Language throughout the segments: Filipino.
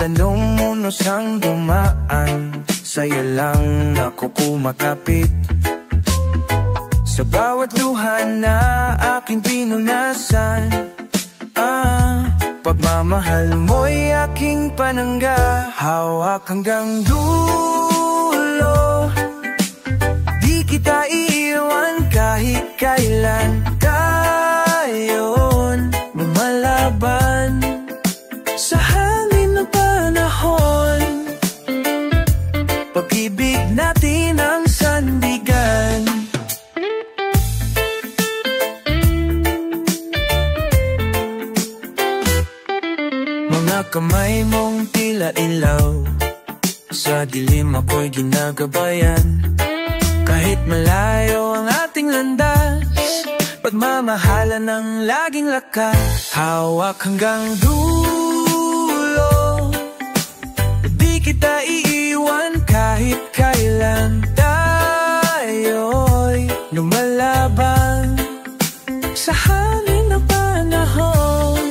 tanong mo no sang dumaan, sa'yo lang ako kumakapit. Sa bawat luha na aking pinunasan, pagmamahal mo'y aking panangga. Hawak hanggang dulo, di kita iiwan kahit kailan tayo'n lumalaban sa hangin ng panahon. Pag-ibig natin ang sandigan. Mga kamay mong tila ilaw, sa dilim ako'y ginagabayan. Kahit malayo ang ating landas, pagmamahalan ng laging lakas. Hawak hanggang dulo, di kita iiwan kahit kailan tayo'y lumalaban sa hangin ng panahon.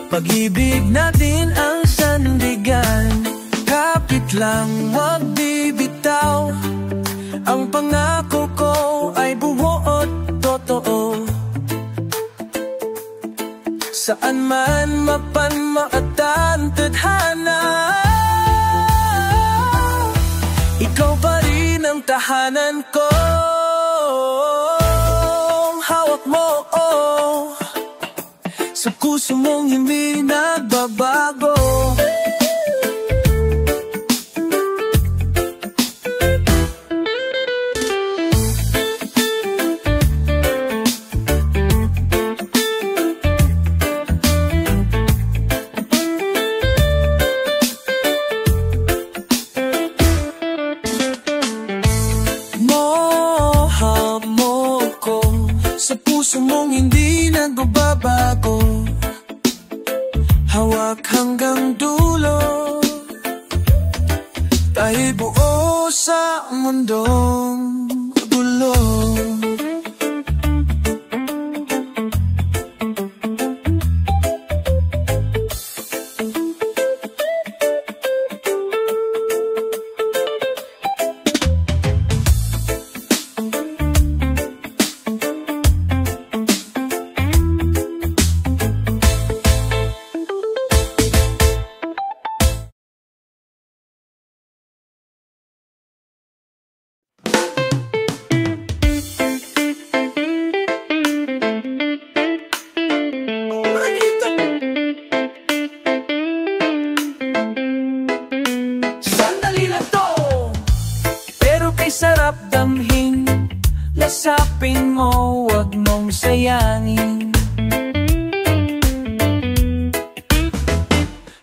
Pag-ibig natin ang sandigan, kapit lang wag bibitaw. Ang pangako ko ay buo at totoo. Saan man mapanmaatan tadhana, ikaw pa rin ang tahanan ko. Hawak mo sa puso mong hindi nagbabago. Puso mong hindi nagbabago, hawak hanggang dulo, tayo'y buo sa mundong gulo. Sarap damhin, lasapin mo, wag mong sayangin.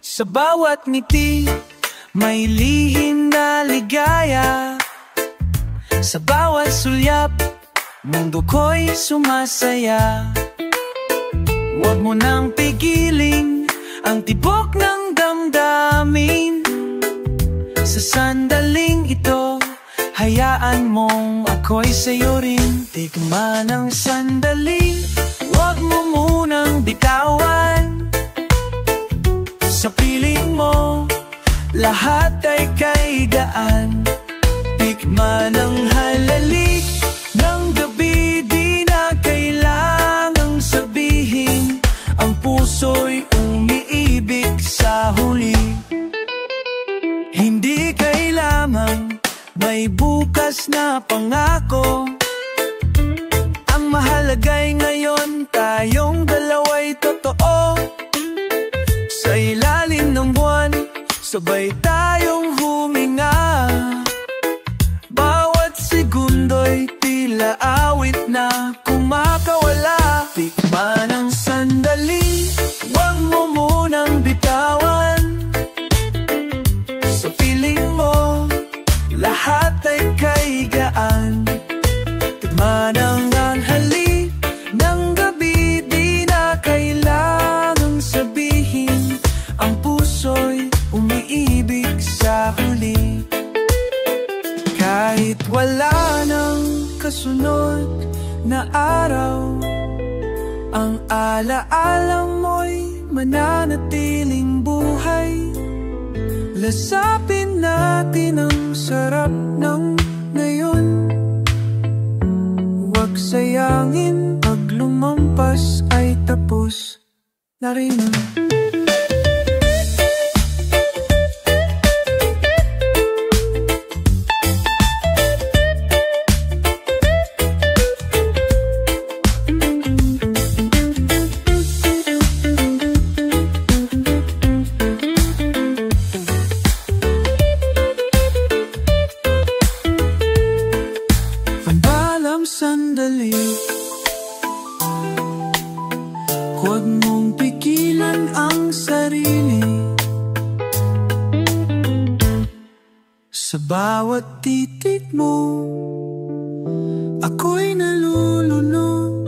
Sa bawat ngiti, may lihim na ligaya. Sa bawat sulyap, mundo ko'y sumasaya. Wag mo nang pigilin ang tibok ng damdamin. Sa sandaling ito, hayaan mong ako'y sa'yo rin. Tikman ang sandali, wag mo munang bitawan. Sa piling mo, lahat ay kaigaan. Tikman ang halalik ng gabi, di na kailangang sabihin. Ang puso'y umiibig sa huli. Hindi kailangan may bukas na pangako. Ang mahalaga'y ngayon, tayong dalawa'y totoo. Sa ilalim ng buwan, sabay tayong huminga. Bawat segundo'y tila awit na kumakawala. Tikman ang sandali, wag mo munang bitawan. Sa piling mo, lahat ay kaigaan. Tikman ang halik ng gabi, di na kailangang sabihin. Ang puso'y umiibig sa huli. Kahit wala nang kasunod na araw, ang alaala mo'y mananatiling buhay. Lasapin natin ang sarap ng ngayon. Huwag sayangin, pag lumampas ay tapos na rin. Sandali, huwag mong pigilan ang sarili. Sa bawat titik mo, ako'y nalulunod.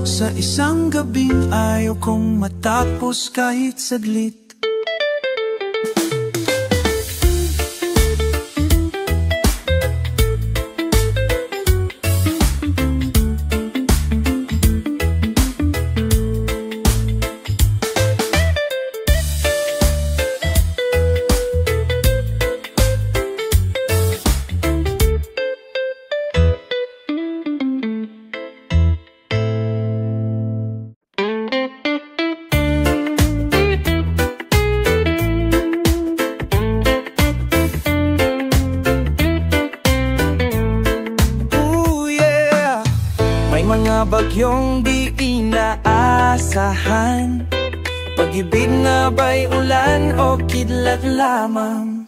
Sa isang gabing ayaw kong matapos kahit saglit. Mga bagyong di inaasahan, pag-ibig na ba'y ulan o kidlat lamang?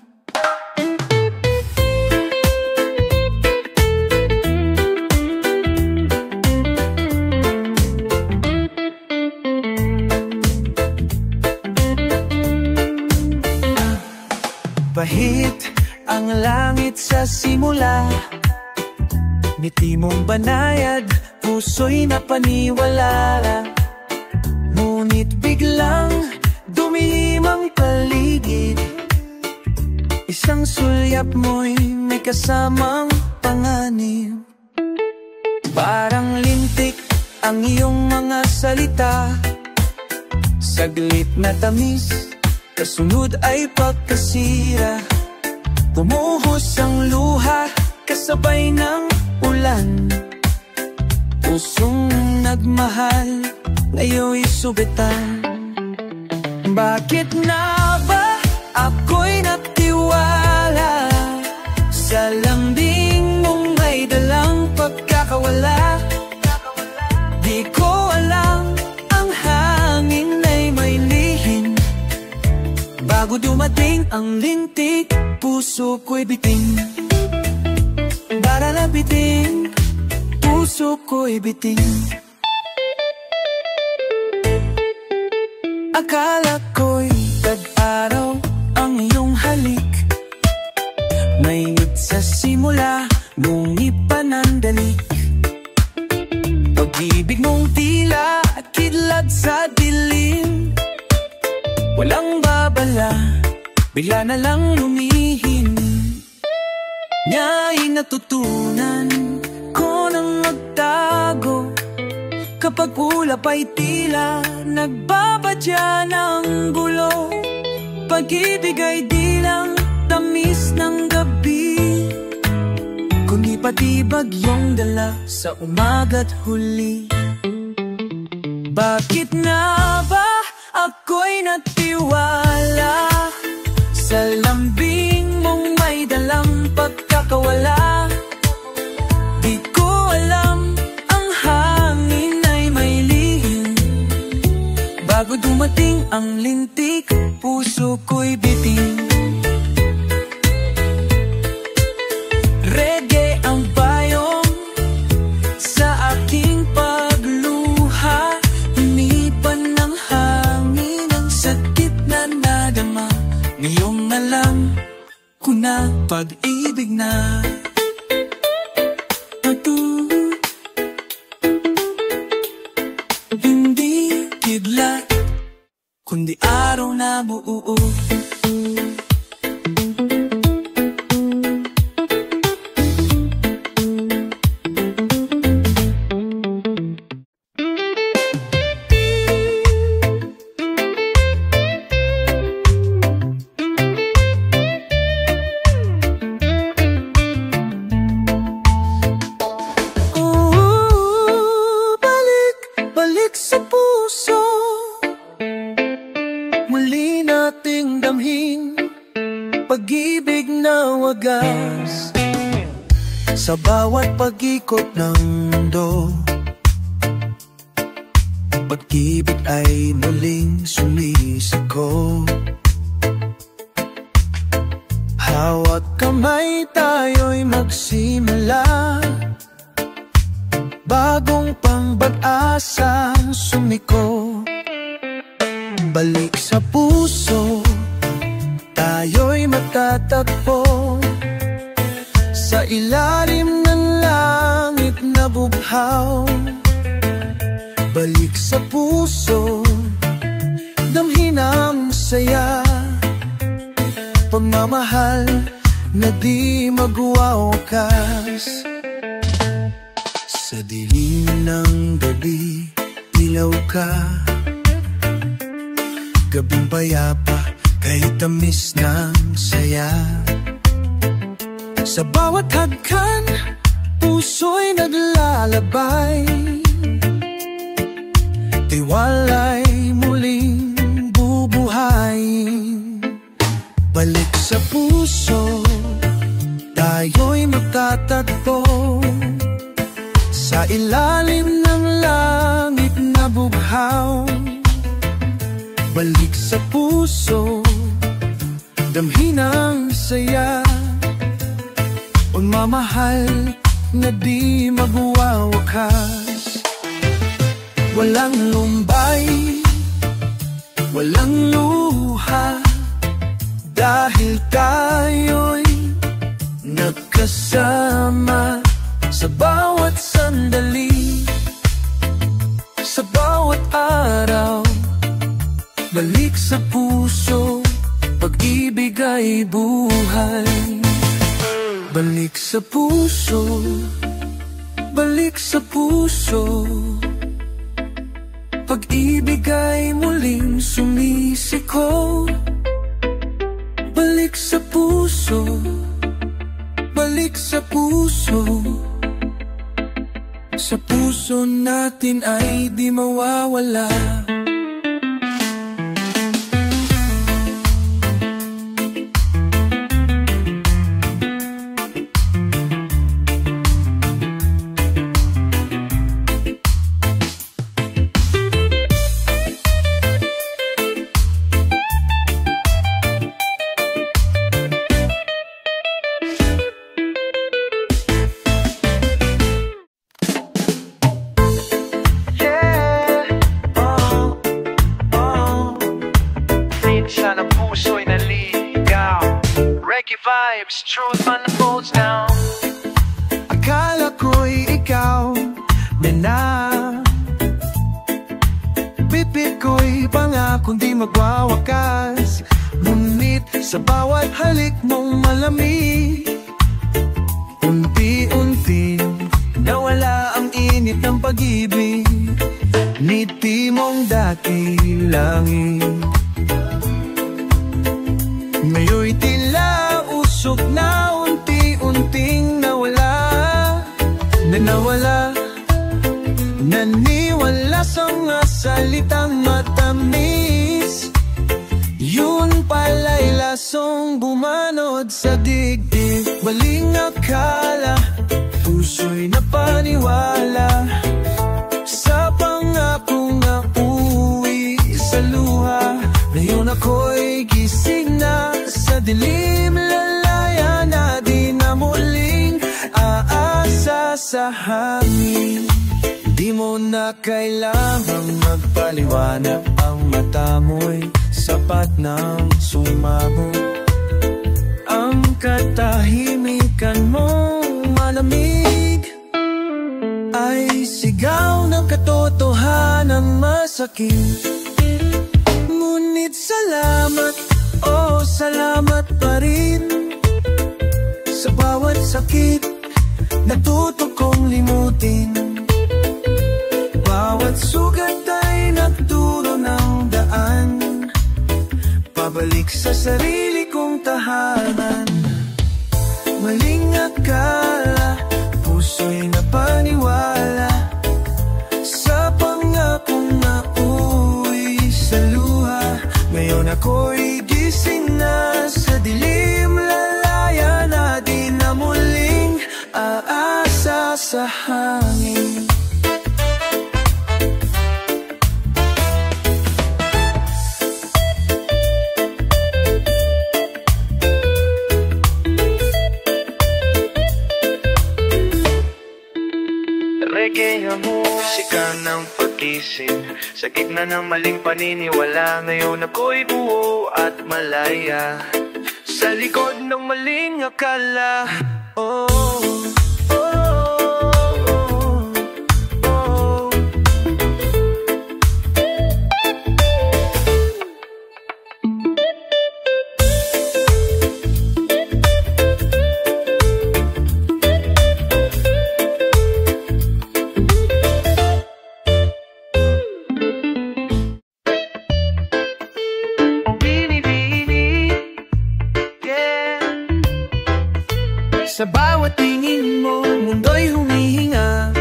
Bahit ang langit sa simula, ngiti mong banayad, puso'y napaniwala. Ngunit biglang dumihim ang paligid, isang sulyap mo'y may kasamang panganib. Parang lintik ang iyong mga salita, saglit na tamis, kasunod ay pagkasira. Bumuhos ang luha kasabay ng ulan, pusong nagmahal, ngayon'y subitan. Bakit na ba ako'y natiwala sa lambing mong may dalang pagkakawala? Di ko alam, ang hangin ay may lihim. Bago dumating ang lintik, puso ko'y biting. Para lapitin, puso ko'y biting. Akala ko'y tag-araw ang iyong halik, mainit sa simula, nung ipanandalik. Pag-ibig mong tila kidlat sa dilim, walang babala, bigla na lang lumihim. Niya'y natutunan ko nang magtago, kapag ulap ay tila nagbabadya ng gulo. Pag-ibig ay di lang tamis ng gabi, kundi pati bagyong dala sa umaga't huli. Bakit nga ba ako'y natiwala sa lambing mong may dalang pagkakawala? Di ko alam, ang hangin ay may lihim. Bago dumating ang lintik, puso ko'y biting. Reggae ang bayong sa aking pagluha, hinipan ng hangin ang sakit na nadama. Ngayong alam ko na pag-ibig na hindi kidlat, kundi araw na buo. pag-ibig na wagas. Sa bawat pag-ikot ng mundo, pag-ibig ay muling sumisiko. Hawak kamay tayo'y magsimula, bagong pang-pag-asa sumiko. Balik sa puso, tayo'y matatagpo, sa ilalim ng langit na bughaw. Balik sa puso, damhin ang saya, pagmamahal na di magwawakas. Sa dilim ng gabi, ilaw ka, gabing payapa, kahit tamis ng saya. Sa bawat hagkan, puso'y naglalabay, tiwala'y muling bubuhayin. Balik sa puso, tayo'y magtatagpo, sa ilalim ng langit na bughaw. Balik sa puso, damhin ang saya, pagmamahal na di magwawakas. Walang lumbay, walang luha, dahil tayo'y nagkasama sa bawat sandali, sa bawat araw. Balik sa puso, pag-ibig ay buhay. Balik sa puso, balik sa puso, pag-ibig ay muling sumisiko. Balik sa puso, balik sa puso, sa puso natin ay di mawawala. Vibes, truth unfolds now. Akala ko'y ikaw na bibig ko'y pangakong di magwawakas, ngunit sa bawat halik mong malamig, unti-unti nawala ang init ng pag-ibig. Ngiti mong dati langit, ngayon'y tila usok na unti-unting nawala, na nawala. Naniwala sa mga salitang matamis, yun pala'y lasong bumanod sa digdig. Maling akala, puso'y napaniwala sa pangakong na uwi sa luha. Ngayon ako'y gising na sa dilim, lalaya na di na muling aasa sa hangin. Di mo na kailangang magpaliwanag, ang mata mo'y sapat ng sumamo. Ang katahimikan mong malamig ay sigaw ng katotohanan masakit. Ngunit salamat, oh salamat pa rin, sa bawat sakit natuto kong limutin. Bawat sugat ay nagturo ng daan, pabalik sa sarili kong tahanan. Maling akala, puso'y napaniwala sa pangakong na uwi sa luha. Ngayon ako'y gising na sa dilim, sa hangin. Reggae ang musika ng pag-isip sa gitna ng maling paniniwala. Ngayon ako'y buo at malaya sa likod ng maling akala. Oh, oh, oh, oh. Sa bawat tingin mo, mundo'y humihinga.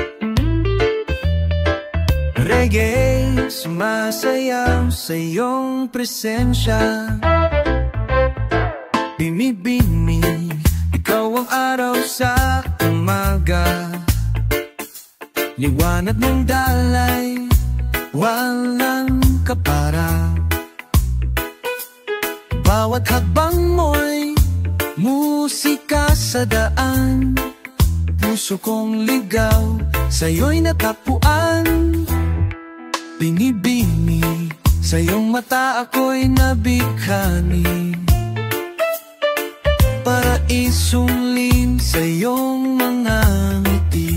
Reggae, sumasayaw sa iyong presensya. Bimibini, ikaw ang araw sa umaga. Liwanag ng dalay, walang kapara. Bawat hakbang mo'y musika sa daan. Puso kong ligaw, sa'yo'y natapuan. Binibini, sa iyong mata ako'y nabighani. Paraisong lim sa iyong mga ngiti.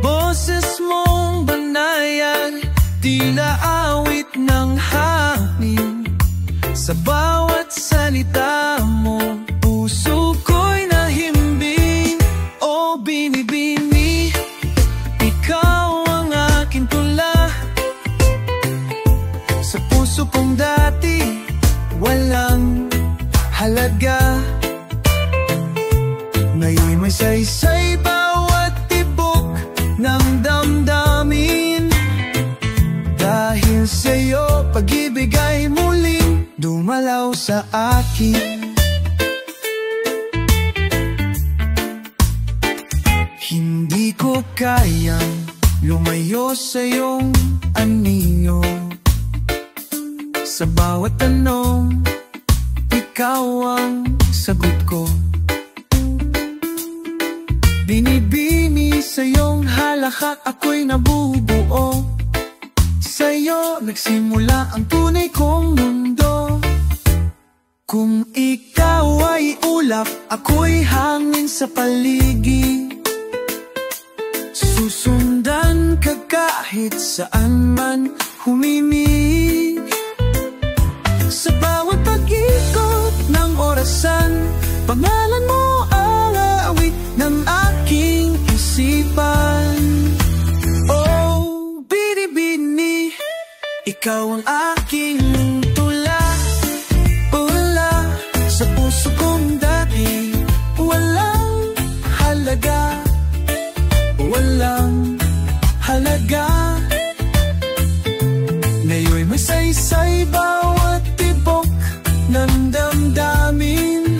Boses mong banayad, tila awit ng hangin. Sa bawat salita mo, puso ko'y nahimbing. O binibini, ikaw ang aking tula. Sa puso kong dati, walang halaga. Ngayon may saysay bawat tibok ng damdamin. Dahil sa'yo, pag-ibig ay muling dumalaw sa akin. Hindi ko kayang lumayo sa iyong anino. Sa bawat tanong, ikaw ang sagot ko. Binibini sa iyong halakhak, ako'y nabubuo. Sa'yo nagsimula ang tunay kong mundo. Kung ikaw ay ulap, ako'y hangin sa paligid. Susundan ka kahit saan man humimig. Sa bawat pag-ikot ng orasan, pangalan mo ang awit ng aking isipan. Oh, binibini, ikaw ang aking tula. Pula sa puso kong dati, walang halaga. Walang halaga. Ngayon'y may saysay bawat tibok ng damdamin.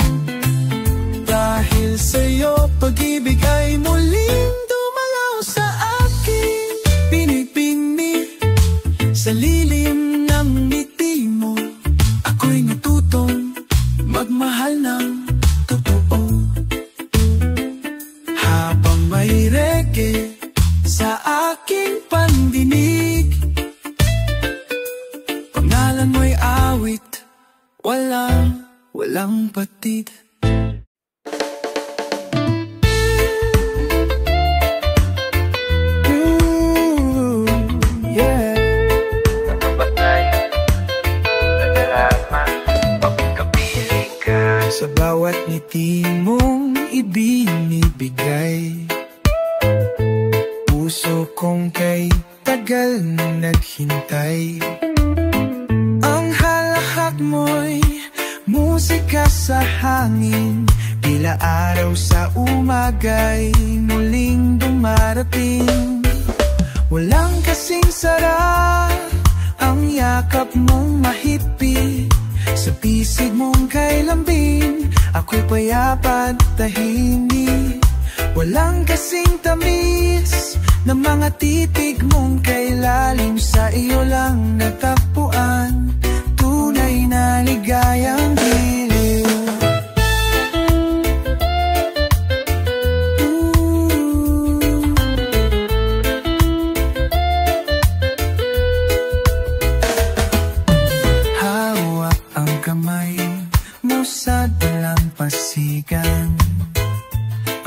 Dahil sa'yo, pag-ibig ay muling dumalaw sa akin. Pinipini sa lilim ng ngiti mo, ako'y natutong magmahal ng totoo. Habang may reggae sa aking pandinig, pangalan mo'y awit, walang patid. Sa bawat ngiti mong ibinibigay, puso kong kay tagal naghintay. Ang halakhak mo'y musika sa hangin, tila araw sa umaga'y muling dumarating. Walang kasing sarap ang yakap mong mahigpit, sa pisig mong kay lambing ako'y payapa at tahimik. Walang kasing tamis ng mga titig mong kailalim. Sa iyo lang natagpuan tunay na ligayang giliw. Hawak ang kamay mo sa dalampasigan.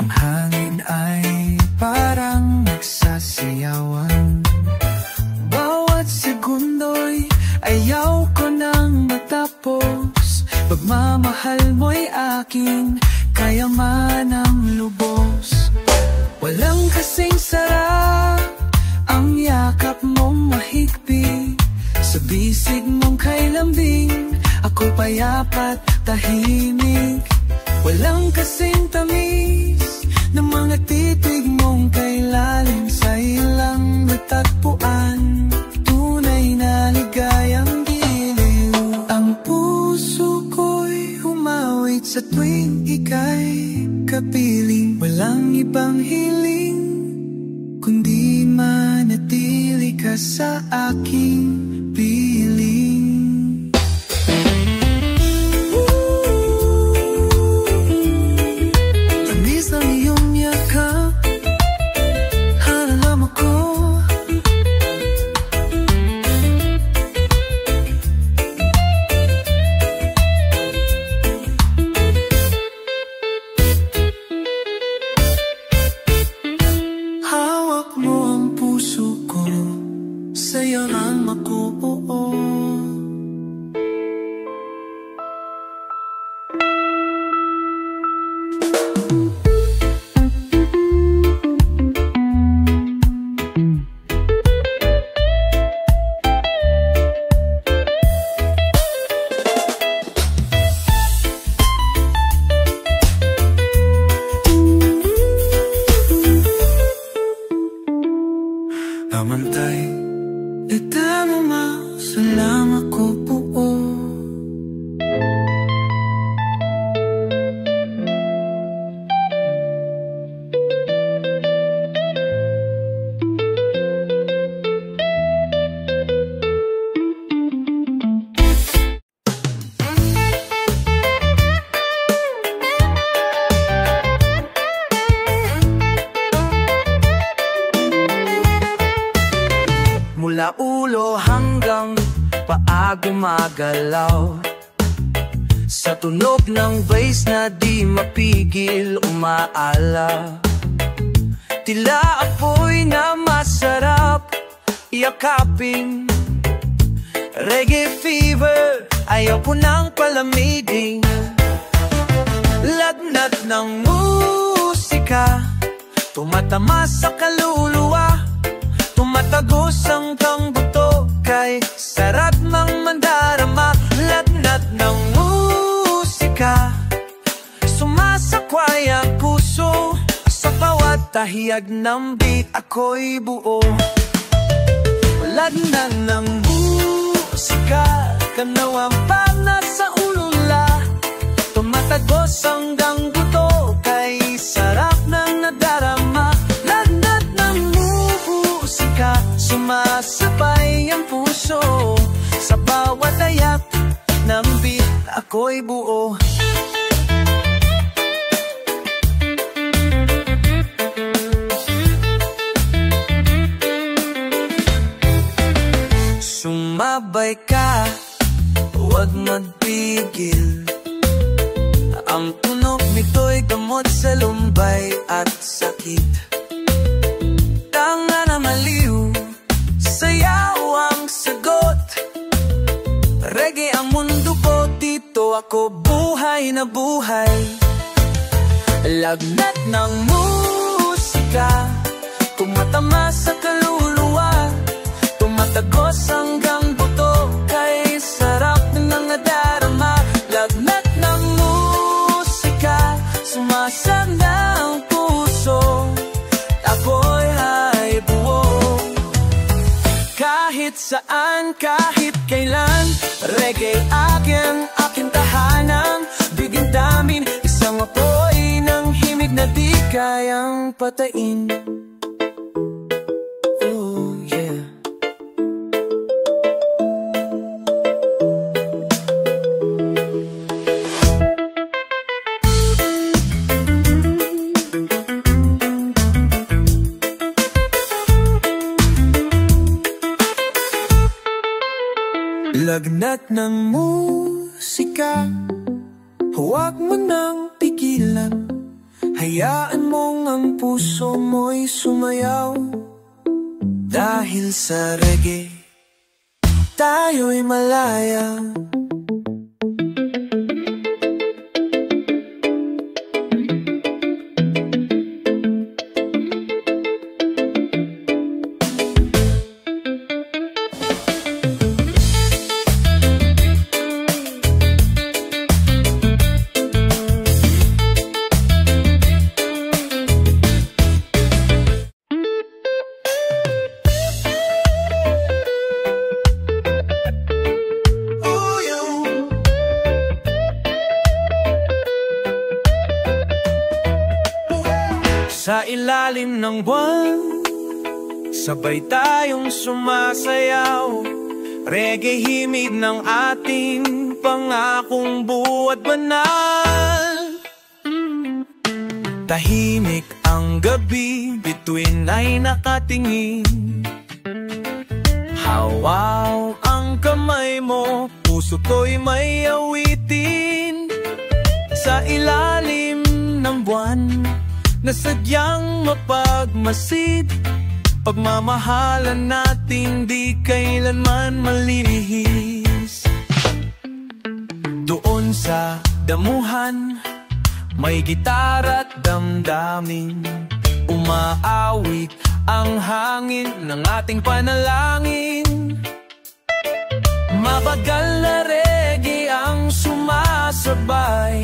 Ang hangin ay parang nagsasayawan. Bawat segundo'y ayaw ko nang matapos. Pagmamahal mo'y aking kayamanang lubos. Walang kasing sarap ang yakap mong mahigpit. Sa bisig mong kay lambing, ako'y payapat tahimik. Walang kasing tamis ng mga titig mong kailalim. Sa ilang natagpuan tunay na ligayang giliw. Ang puso ko'y humawit sa tuwing ika'y kapiling. Walang ibang hiling kundi manatili ka sa aking piling. Tamis ng iyong yakap, halalam ako. Hawak mo ang puso ko, sa'yo ang makubuo. Namantay, itama mo salamat ko buo. Mula ulo hanggang paa gumagalaw, sa tunog ng bass na di mapigil umaala. Tila apoy na masarap yakapin. Reggae fever, ayaw ko nang palamigin. Lagnat ng musika, tumatama sa kaluluwa. Tumatagos ang buto, kay sarap mang mandarama. Lagnat ng musika, sumasakway ang puso. Sa bawat tahiyag ng beat, ako'y buo. Lagnat ng musika, kanawang na sa ulula. Tumatagos hanggang buto, kay sarap ng nadarama. Lagnat ng musika, sumasabay ang puso. Sa bawat tayak ng beat, ako'y buo. Sumabay ka, huwag magpigil. Ang tunog nito'y gamot sa lumbay at sakit. Tanga na maliw, sayaw ang sagot. Reggae ang mundo ko, dito ako buhay na buhay. Lagnat ng musika, tumatama sa kaluluwa. Tumatagos hanggang buto, kay sarap ng nadarama. Lagnat ng musika, sumasanda ang puso. Ako'y ay buo. Kahit saan, kahit kailan, reggae aking tahanan. Biging damin kayang patain. Oh yeah. Lagnat ng musika, huwag mo nang pigilan. Hayaan mong ang puso mo'y sumayaw. Dahil sa reggae, tayo'y malaya. Sa ilalim ng buwan, sabay tayong sumasayaw. Reggae himig ng ating pangakong buhat banal. Tahimik ang gabi, bituin ay nakatingin. Hawak ang kamay mo, puso ko'y may awitin. Sa ilalim ng buwan na sadyang mapagmasid, pagmamahalan natin di kailanman malilihis. Doon sa damuhan, may gitara at damdamin. Umaawit ang hangin ng ating panalangin. Mabagal na reggae ang sumasabay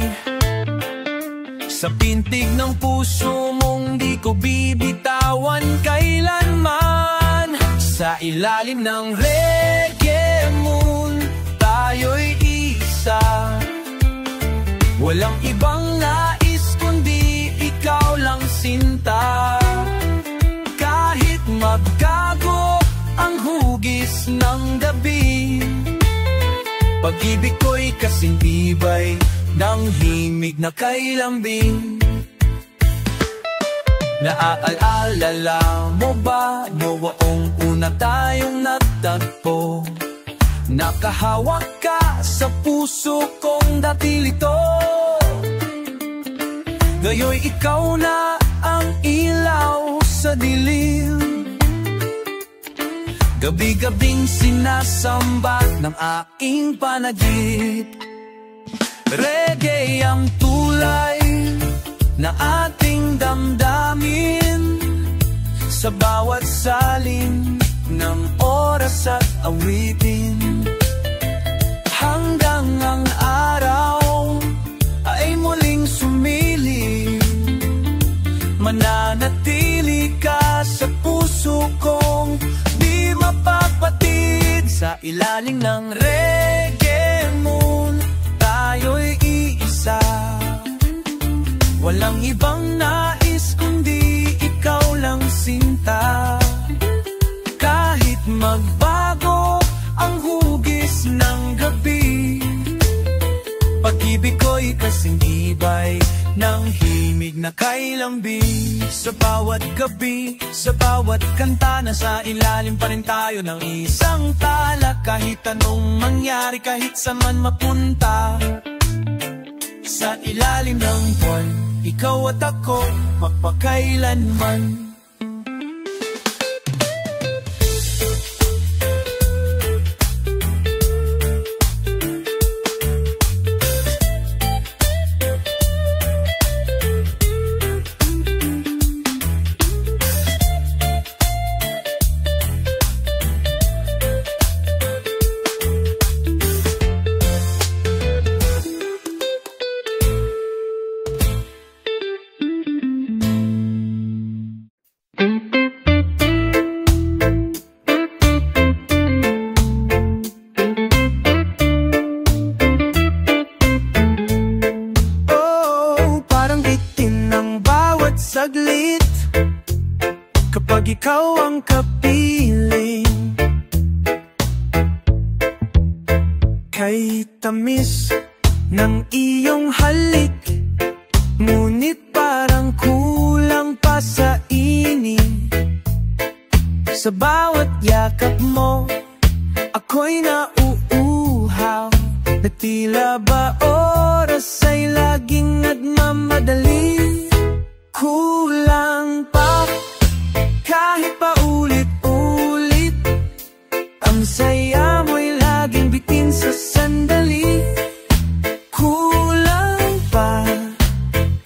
sa pintig ng puso mong di ko bibitawan kailanman. Sa ilalim ng reggae moon, tayo'y isa. Walang ibang nais kundi ikaw lang sinta. Kahit magkago ang hugis ng gabi, pag-ibig ko'y kasing tibay ng himig na kay lambing. Naaalala mo ba noong una tayong nagtagpo? Nakahawak ka sa puso kong dati lito. Ngayoy ikaw na ang ilaw sa dilim. Gabi-gabing sinasambat ng aking panagip. Reggae ang tulay na ating damdamin. Sa bawat salin ng oras at awitin, hanggang ang araw ay muling sumilip. Mananatili ka sa puso kong di mapapatid. Sa ilalim ng reggae moon, tayo'y iisa. Walang ibang nais kundi ikaw lang sinta. Kahit magbago ang hugis ng gabi, pag-ibig ko'y kasing tibay ng himig na kay lambing. Sa bawat gabi, sa bawat kanta, nasa ilalim pa rin tayo ng isang tala. Kahit anong mangyari, kahit saan man mapunta, sa ilalim ng buwan, ikaw at ako magpakailanman. ikaw ang kapiling. Kay tamis ng iyong halik, ngunit parang kulang pa sa ining. Sa bawat yakap mo, ako'y nauuhaw, na tila ba oras ay laging nagmamadali. Kulang pa, kahit pa ulit-ulit, ang saya mo'y laging bitin sa sandali. Kulang pa,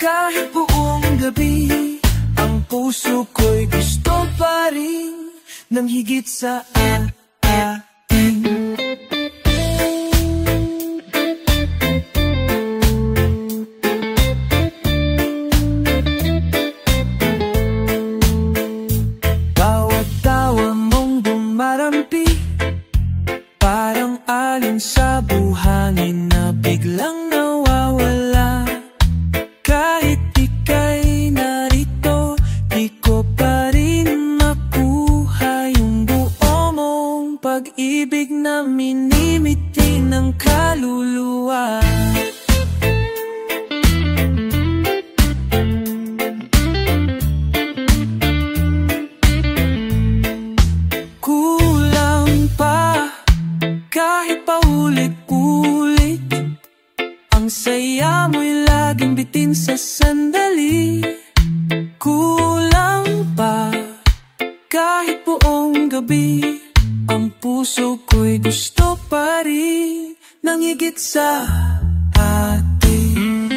kahit buong gabi, ang puso ko'y gusto pa rin ng higit sa atin. Bawat tawa mong bumarampi, parang alon sa buhangin na biglang nawawala. Kahit ika'y narito, di ko pa rin makuha yung buo mong pag-ibig na minimiti ng kaluluwa. Kulang pa, kahit pa ulit-ulit, ang saya mo'y laging bitin sa sandali. Kulang pa, kahit buong gabi, ang puso ko'y gusto pa rin ng higit sa atin.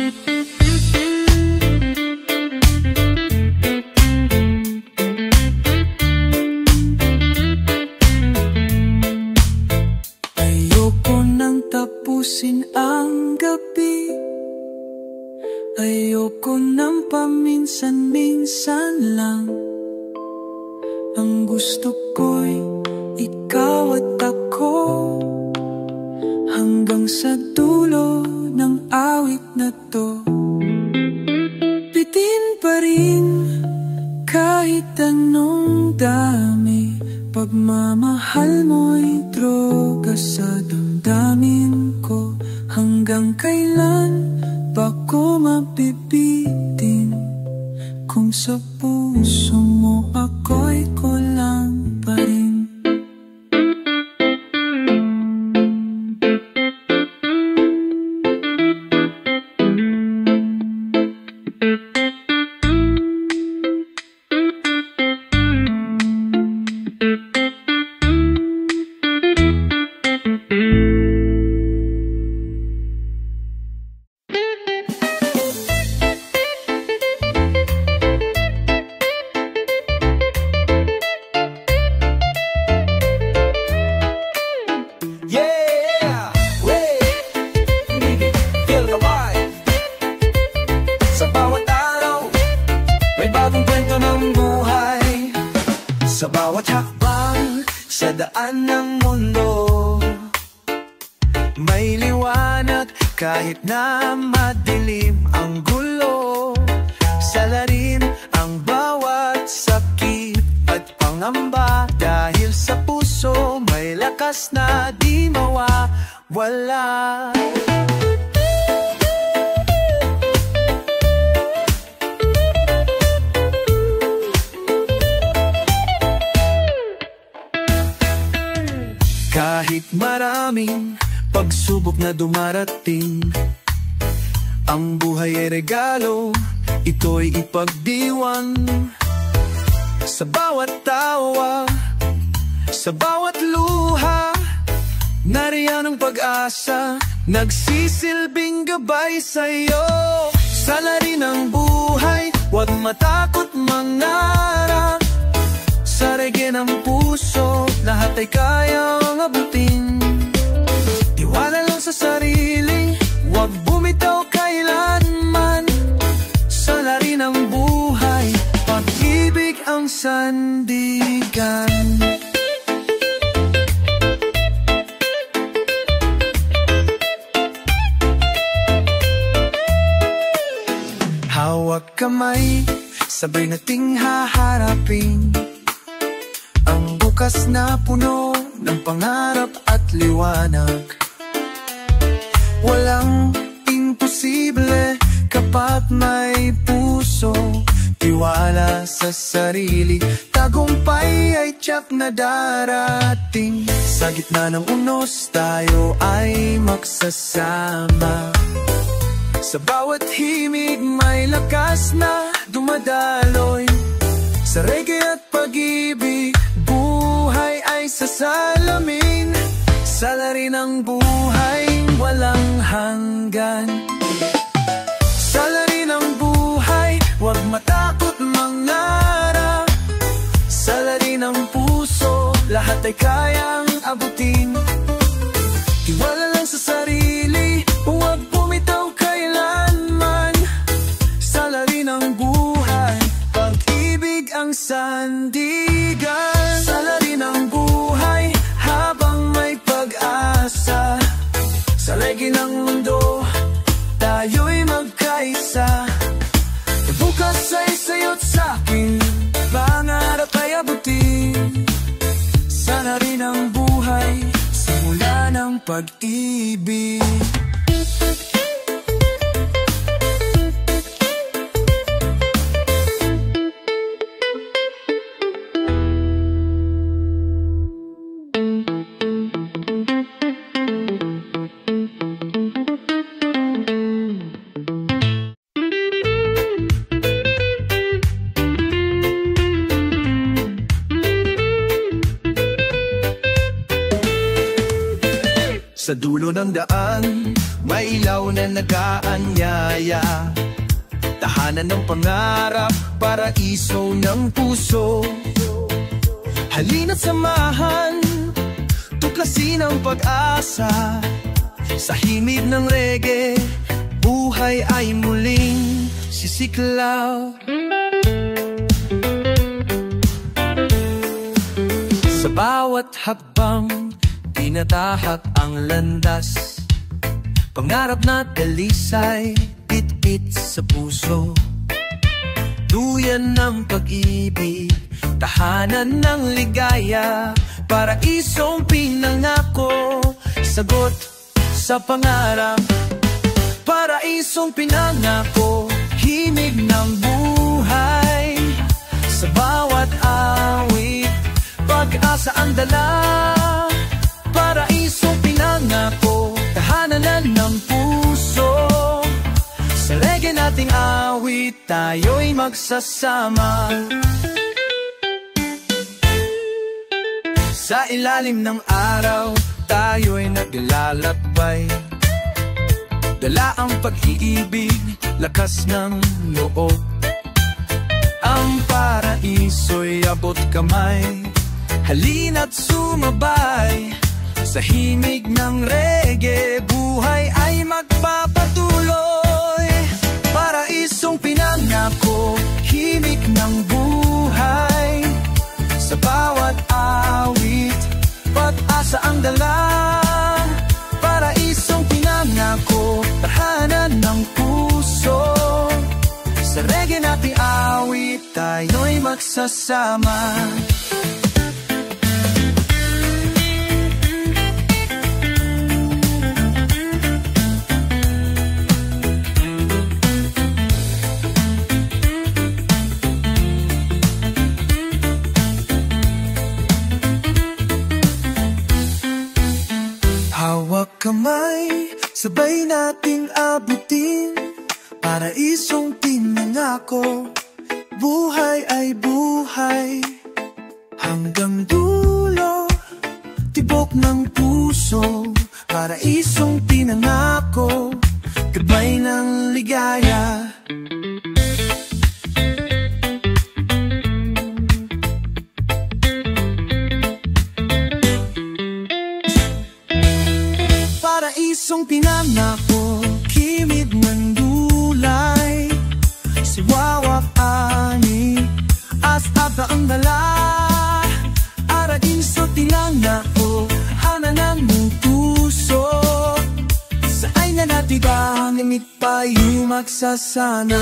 Ayoko nang tapusin ang gabi, ayoko nang paminsan-minsan lang. Ang gusto ko'y ikaw at ako, hanggang sa dulo ng awit na to. Bitin pa rin kahit anong dami, pagmamahal mo'y droga sa damdamin ko. Hanggang kailan ba ko mabibitin, kung sa puso mo ako'y kulang pa rin. Sa bawat hakbang sa daan ng mundo, may liwanag kahit na madilim ang gulo. Salarin ang bawat sakit at pangamba, dahil sa puso may lakas na di mawawala. Kahit maraming pagsubok na dumarating, ang buhay ay regalo, ito'y ipagdiwang. Sa bawat tawa, sa bawat luha, nariyan ang pag-asa, nagsisilbing gabay sa'yo. Salarin ang buhay, huwag matakot mangarap. Sa reggae ng puso, lahat ay kayang abutin. Tiwala lang sa sarili, huwag bumitaw kailanman. Salarin ang buhay, pag-ibig ang sandigan. Hawak kamay, sabay nating haharapin bukas na puno ng pangarap at liwanag. Walang imposible kapag may puso, tiwala sa sarili, tagumpay ay tiyak na darating. Sa gitna ng unos tayo ay magsasama. Sa bawat himig may lakas na dumadaloy. Sa reggae at pag-ibig, buhay ay sasalamin. Salarin ang buhay, walang hanggan. Salarin ang buhay, huwag matakot mangarap. Salarin ang puso, lahat ay kayang abutin. Tiwala lang sa sarili, huwag bumitaw kailanman. Salarin ang buhay, pag-ibig ang sandigan. Salarin ang buhay, habang may pag-asa. Sa legi ng mundo, tayo'y magkaisa. Bukas ay sayo't sa'kin, pangarap ay abutin. Sana rin ang buhay, simula ng pag-ibig. Sa dulo ng daan, may ilaw na nag-aanyaya. Tahanan ng pangarap, paraiso ng puso. Halina't samahan, tuklasin ang pag-asa. Sa himig ng reggae, buhay ay muling sisiklaw. Sa bawat hakbang, tinatahak ang landas. Pangarap na dalisay, pit-pit sa puso. Duyan ng pag-ibig, tahanan ng ligaya. Paraisong pinangako, sagot sa pangarap. Paraisong pinangako, himig ng buhay. Sa bawat awit, pag-asa ang dala. Paraisong pinangako, tahanan ng puso. Sa reggae nating awit, tayo'y magsasama. Sa ilalim ng araw, tayo'y naglalakbay. Dala ang pag-iibig, lakas ng loob. Ang paraiso'y abot kamay. Halina't sumabay. Sa himig ng reggae, buhay ay magpapatuloy. Paraisong pinangako, himig ng buhay. Sa bawat awit, pag-asa ang dala. Paraisong pinangako, tahanan ng puso. Sa reggae nating awit, tayo'y magsasama. Hawak kamay, sabay nating abutin. Paraisong pinangako, buhay ay buhay. Hanggang dulo, tibok ng puso. Paraisong pinangako, gabay ng ligaya. Paraisong pinangako, himig ng dulay. Siwawak ani, as-ata ang dala. Aradin so tinangako, hananan mong puso. Saan na natin ba, limit pa yung magsasana.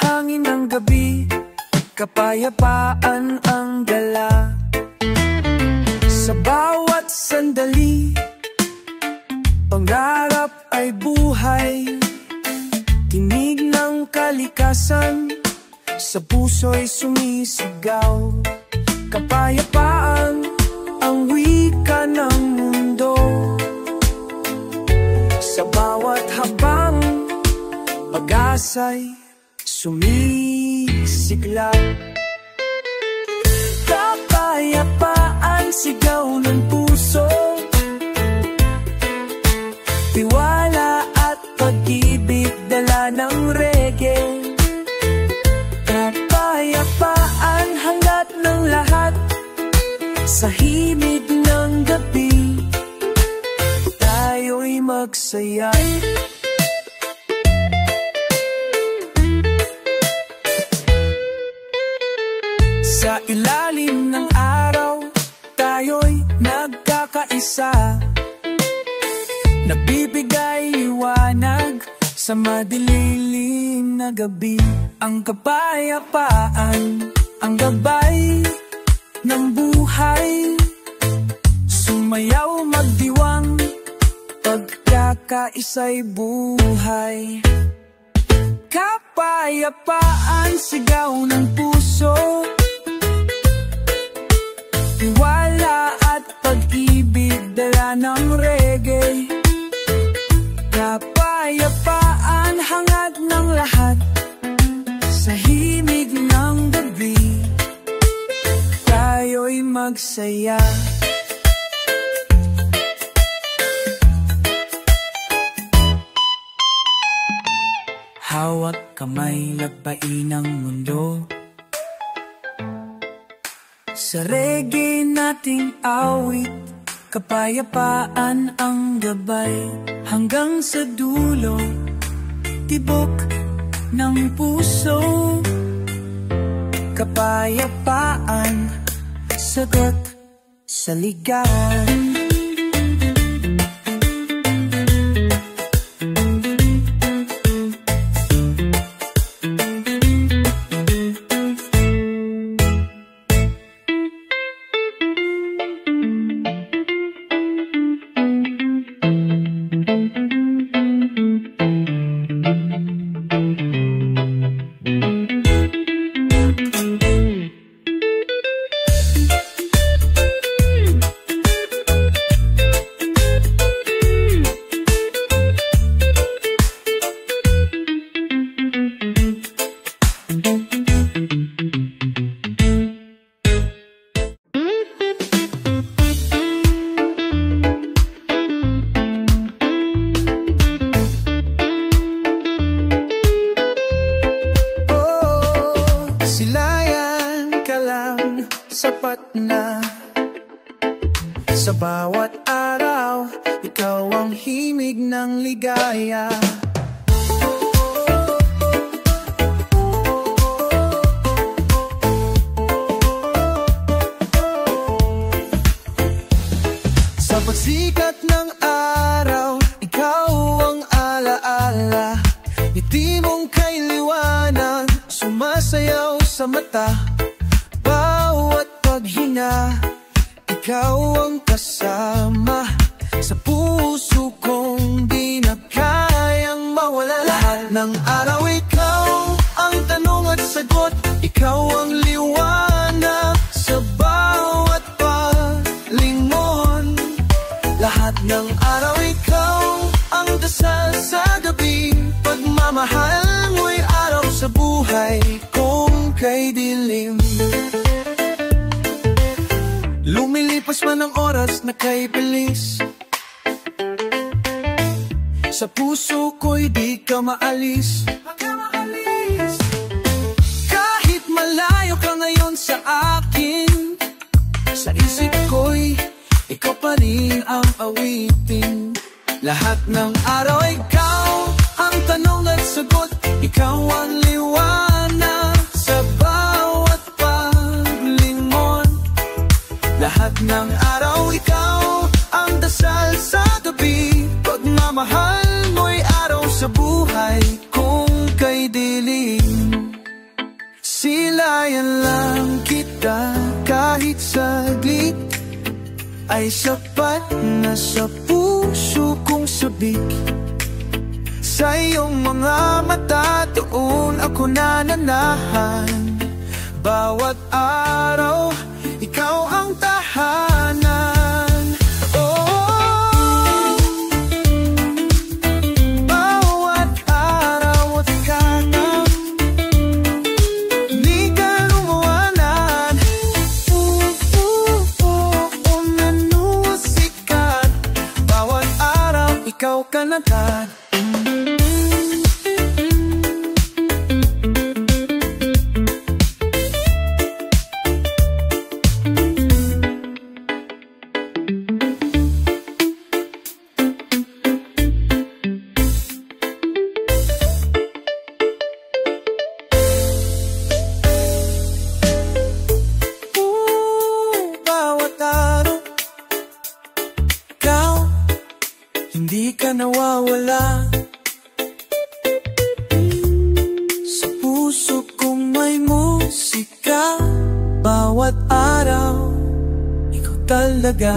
hangin ng gabi, kapayapaan ang dala. Sa bawat sandali, pangarap ay buhay. Tinig ng kalikasan, sa puso'y sumisigaw. Kapayapaan ang wika ng mundo. Sa bawat habang, pag-asa'y sumisigla. Kapayapaan, sigaw ng puso, tiwala at pag-ibig, dala ng reggae. Kapayapaan, hangad ng lahat, sa himig ng gabi, tayo'y magsaya. Sa ilalim ng araw, tayo'y nagkakaisa, nagbibigay liwanag sa madilim na gabi. Ang kapayapaan, ang gabay ng buhay, sumayaw magdiwang, pagkakaisa'y buhay. Kapayapaan, sigaw ng puso, tiwala at pag-ibig, dala ng reggae. Kapayapaan, hangad ng lahat, sa himig ng gabi, tayo'y magsaya. Hawak kamay, lakbain ang mundo, sa reggae nating awit, kapayapaan ang gabay. Hanggang sa dulo, tibok ng puso, kapayapaan, sagot sa ligawan. Sapat na sa bawat araw, ikaw ang himig ng ligaya. Sa pagsikat ng araw, ikaw ang alaala. Ngiti mong kay liwanag, sumasayaw sa mata. Bawat paghina, ikaw ang kasama. Sa puso kong di na kayang mawala. Lahat ng araw, ikaw ang tanong at sagot. Ikaw ang liwanag sa bawat paglingon. Lahat ng araw, ikaw ang dasal sa gabi. Pagmamahal mo'y araw sa buhay kung kay dilim. Lumilipas man ang oras na kay bilis, sa puso ko'y di ka maalis. Kahit malayo ka ngayon sa akin, sa isip ko'y ikaw pa rin ang awitin. Lahat ng araw, ikaw ang tanong at sagot. Ikaw ang liwanag sa bawat paglingon. Lahat ng araw, ikaw ang dasal sa gabi. Pagmamahal mo'y araw sa buhay kung kay dilim. Antabayan lang kita kahit saglit, ay sapat na sa puso kong sabik. Sa iyong mga mata doon ako nananahan. Bawat araw, ikaw ang tahanan. Oh, bawat araw at kanang di ka lumawanan. Nanusikat. Bawat araw, ikaw kanatan. Hindi ka nawawala sa puso kong may musika. Bawat araw, ikaw talaga.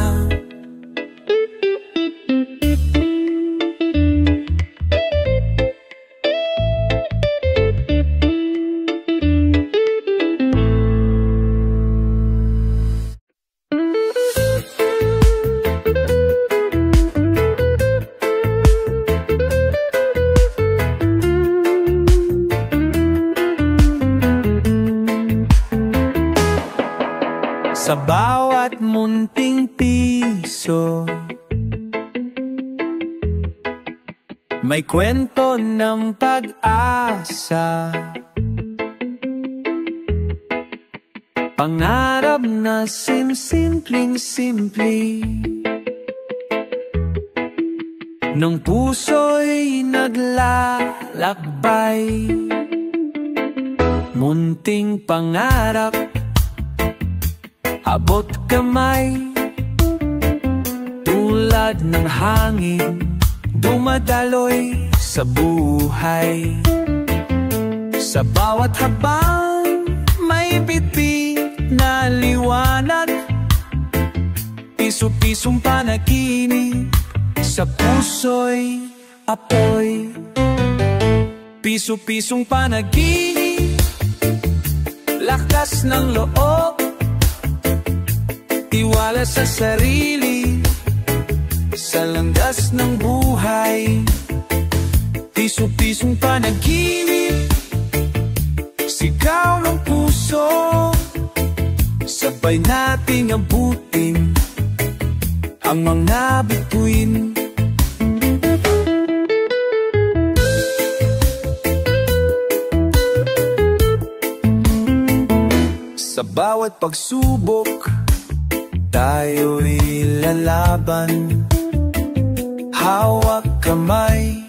Sa bawat munting piso, may kwento ng pag-asa. Pangarap na simpleng-simple, nung puso'y naglalakbay. Munting pangarap, abot kamay, tulad ng hangin, dumadaloy sa buhay. Sa bawat habang may bitbit na liwanag, piso-pisong panaginip, sa puso'y apoy. Piso-pisong panaginip, lakas ng loob, tiwala sa sarili, sa landas ng buhay. Piso-pisong panaginip, sigaw ng puso, sabay nating abutin ang mga bituin. Sa bawat pagsubok, tayo'y lalaban. Hawak kamay,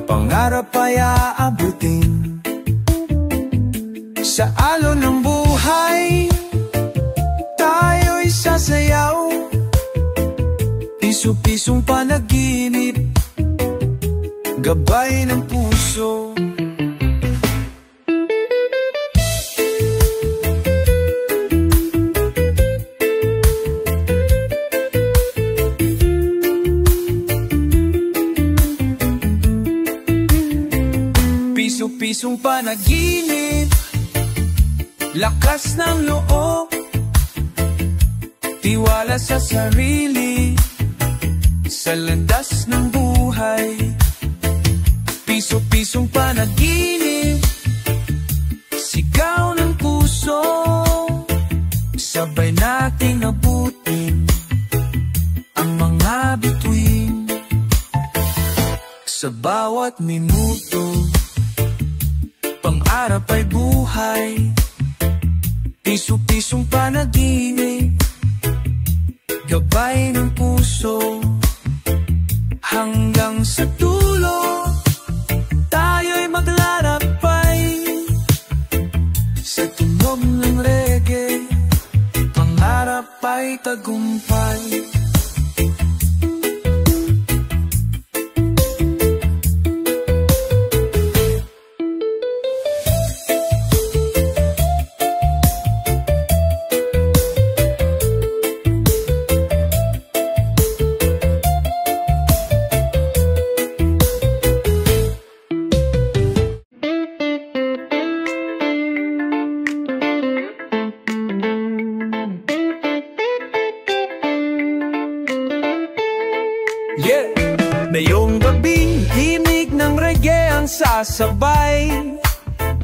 pangarap ay aabutin. Sa alon ng buhay, tayo'y sasayaw. Piso-pisong panaginip, gabay ng puso. Piso-pisong panaginip, lakas ng loob, tiwala sa sarili, sa landas ng buhay. Piso-pisong panaginip, sigaw ng puso, sabay nating abutin ang mga bituin. Sa bawat minuto, pangarap ay buhay. Piso-pisong panaginip, gabay ng puso. Hanggang sa dulo, tayo'y maglalakbay. Sa tunog ng reggae, pangarap ay tagumpay. Yeah! Ngayong gabi, himig ng reggae ang sasabay,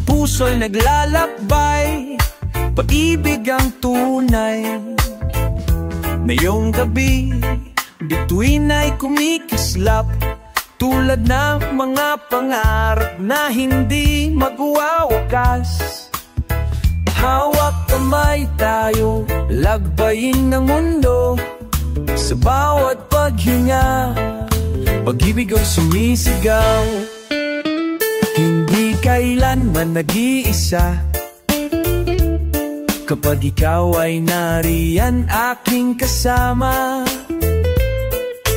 puso'y naglalakbay, pag-ibig ang tunay. Ngayong gabi, bituin ay kumikislap, tulad ng mga pangarap na hindi magwawakas. Hawak kamay tayo, lagbayin ng mundo, sa bawat paghinga, pag-ibig ang sumisigaw. Hindi kailanman nag-iisa, kapag ikaw ay nariyan aking kasama.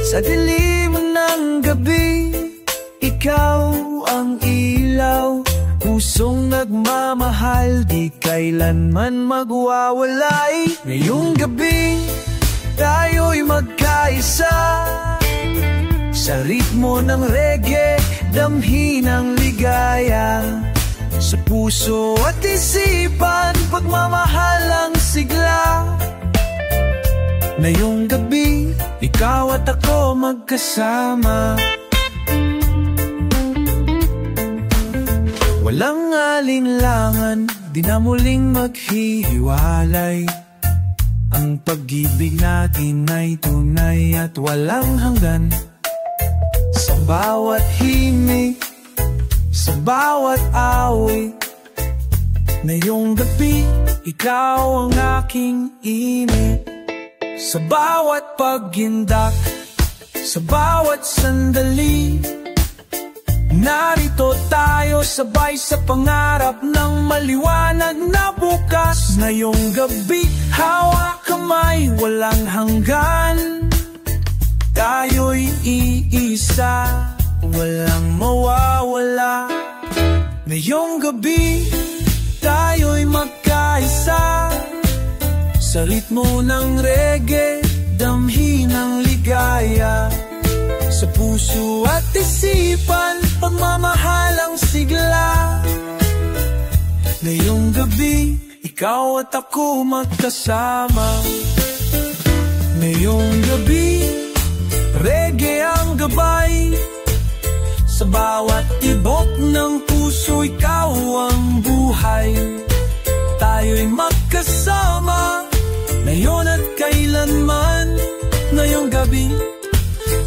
Sa dilim ng gabi, ikaw ang ilaw, pusong nagmamahal, di kailanman magwawalay. Ngayong gabi, tayo'y magkaisa, sa ritmo ng reggae, damhin ang ligaya. Sa puso at isipan, pagmamahal ang sigla. Ngayong gabi, ikaw at ako magkasama. Walang alinlangan, di na muling maghihiwalay. Ang pag-ibig natin ay tunay at walang hanggan. Sa bawat himig, sa bawat awit, ngayong gabi, ikaw ang aking init. Sa bawat pagindak, sa bawat sandali, narito tayo sabay sa pangarap ng maliwanag na bukas. Ngayong gabi, hawak kamay, walang hanggan, tayo'y iisa, walang mawawala. Ngayong gabi, tayo'y magkaisa, sa ritmo ng reggae, damhin ang ligaya. Sa puso at isipan, pagmamahal ang sigla. Ngayong gabi, ikaw at ako magkasama. Ngayong gabi, reggae ang gabay, sa bawat tibok ng puso, ikaw ang buhay. Tayo'y magkasama, ngayon at kailanman. Ngayong gabi,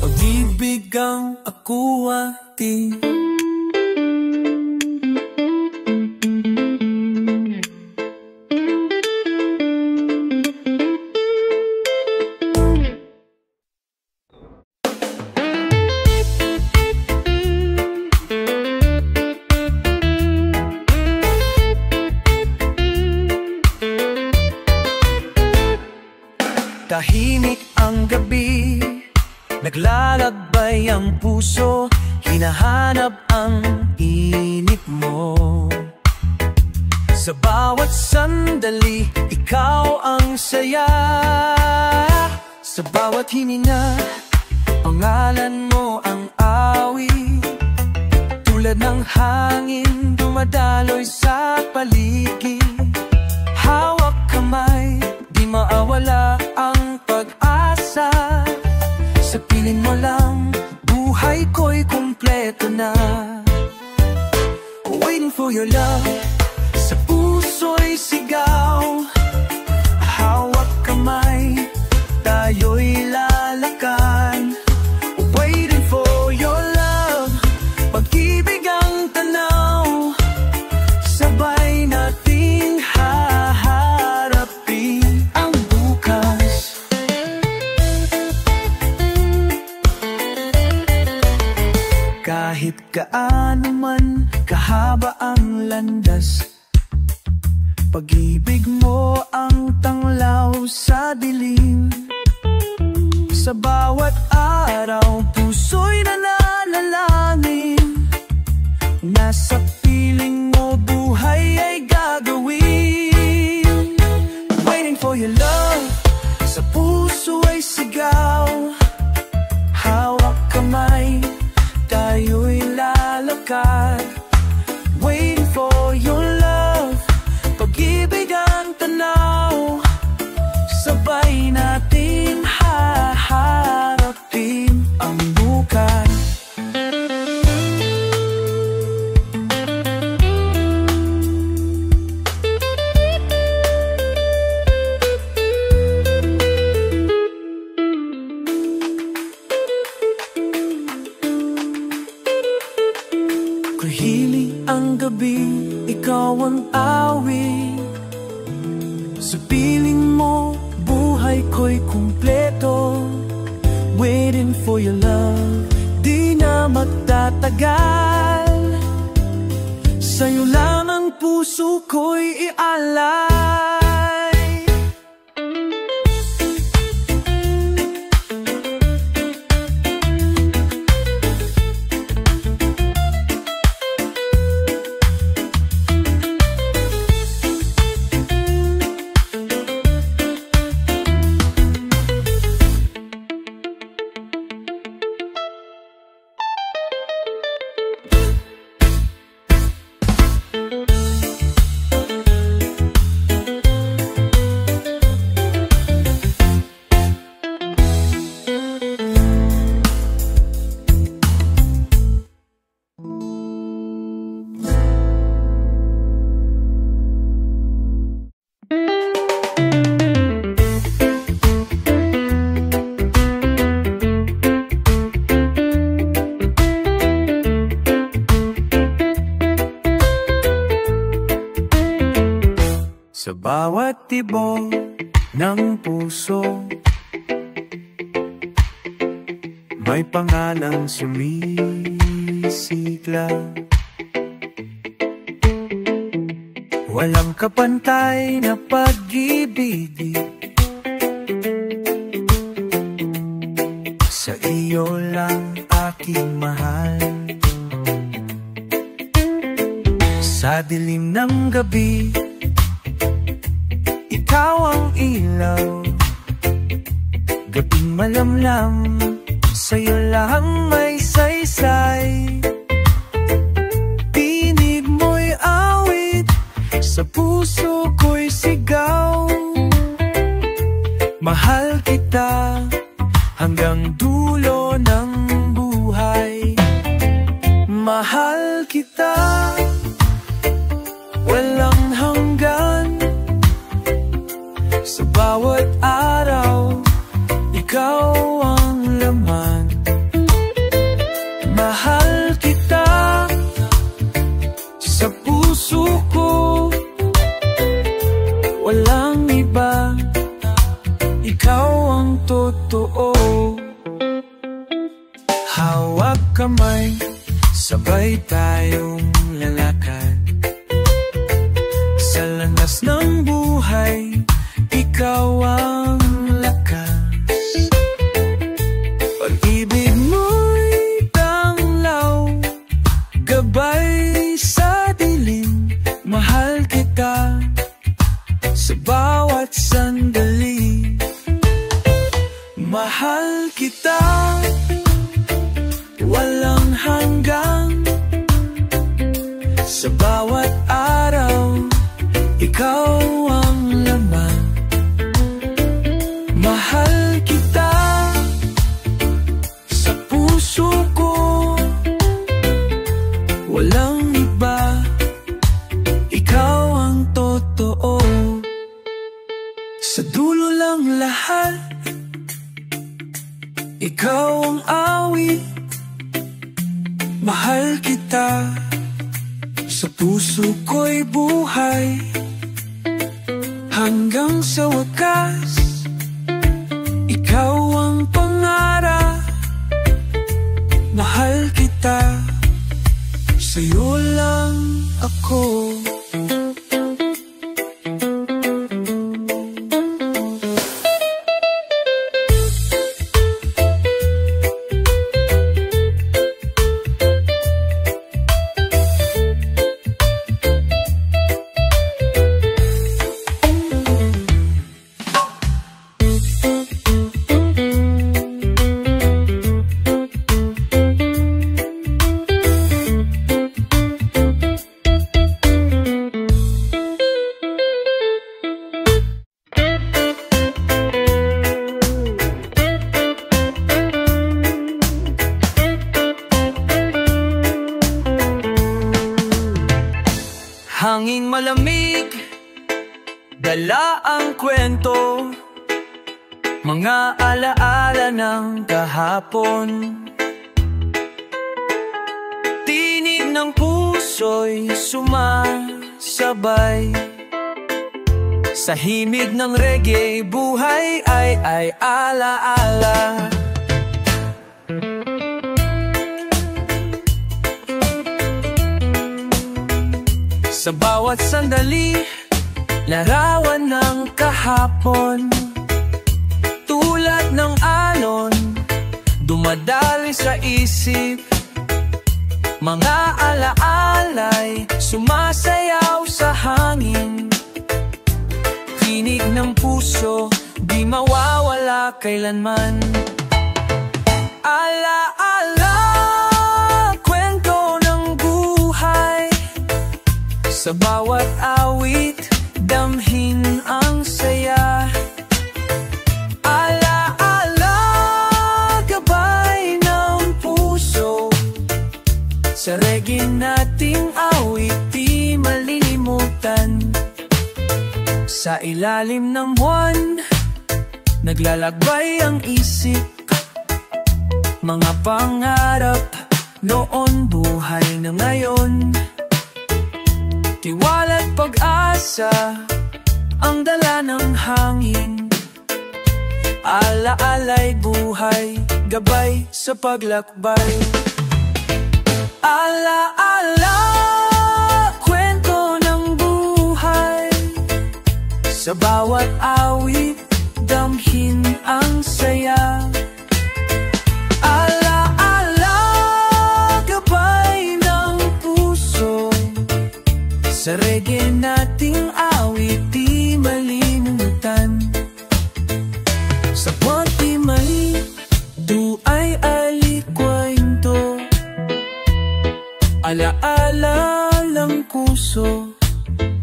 pag-ibig ang ako atin. Tahimik ang gabi, naglalakbay ang puso, hinahanap ang init mo. Sa bawat sandali, ikaw ang saya. Sa bawat hininga, pangalan mo ang awit. Tulad ng hangin, dumadaloy sa paligid. Hawak kamay, di maawala ang pag-asa. Sa piling mo lang, buhay ko'y kumpleto na. Waiting for your love, sa puso'y sigaw. Hawak kamay, tayo'y lalakad. Waiting for your love, pag-ibig ang tanaw, sabay nating haharapin ang bukas. Kahit kaano man kahaba ang landas, pag-ibig mo ang tanglaw sa dilim. Sa bawat araw, puso'y nananalangin. Nasa piling mo, buhay ay gagawin. Waiting for your love, sa puso ay sigaw. Hawak kamay, tayo'y lalakad. Waiting for your love, pag-ibig ang tanaw, sabay natin haharapin ang ang awit. Sa piling mo, buhay ko'y kumpleto. Waiting for your love, di na magtatagal. Sa'yo lang ang puso ko'y ialay. Sa bawat tibok ng puso, may pangalang sumisigla. Walang kapantay na pag-ibig, sa iyo lang aking mahal. Sa dilim ng gabi, ikaw ang ilaw. Gabing malamlam, sa'yo lang may saysay. Tinig mo'y awit, sa puso ko'y sigaw. Mahal kita hanggang dulo ng buhay. Mahal kita, walang hanggan. Sa bawat araw, ikaw ang laman. Mahal kita, sa puso ko, walang iba. Ikaw ang totoo. Hawak kamay, sabay tayong lalakad. Sa landas ng buhay, ikaw ang lakas. Pag-ibig mo'y tanglaw, gabay sa dilim. Mahal kita sa bawat sandali. Mahal kita, walang hanggan. Sa bawat araw, ikaw ang laman. Mahal kita, sa puso ko, walang iba. Ikaw ang totoo. Sa dulo lang lahat, ikaw ang awit. Mahal kita, sa puso ko'y buhay. Hanggang sa wakas, ikaw ang pangarap. Mahal kita, sa'yo lang ako. Hanging malamig, dala ang kwento, mga alaala ng kahapon. Tinig ng puso'y suma sabay. Sa himig ng reggae, buhay ay alaala. Sa bawat sandali, larawan ng kahapon. Tulad ng alon, dumadali sa isip. Mga alaalay, sumasayaw sa hangin. Tinig ng puso, di mawawala kailanman. Alaala, kwento ng buhay. Sa bawat awit, damhin ang saya. Alaala, gabay ng puso. Sa reggae nating awit, di malilimutan. Sa ilalim ng buwan, naglalakbay ang isip. Mga pangarap noon, buhay na ngayon. Tiwala't pag-asa ang dala ng hangin. Alaala'y buhay, gabay sa paglakbay. Alaala, kwento ng buhay. Sa bawat awit, damhin ang saya. Alaala, gabay ng puso. Sa reggae nating awit, di malimutan. Sa pati may duay alikwento. Alaala lang puso,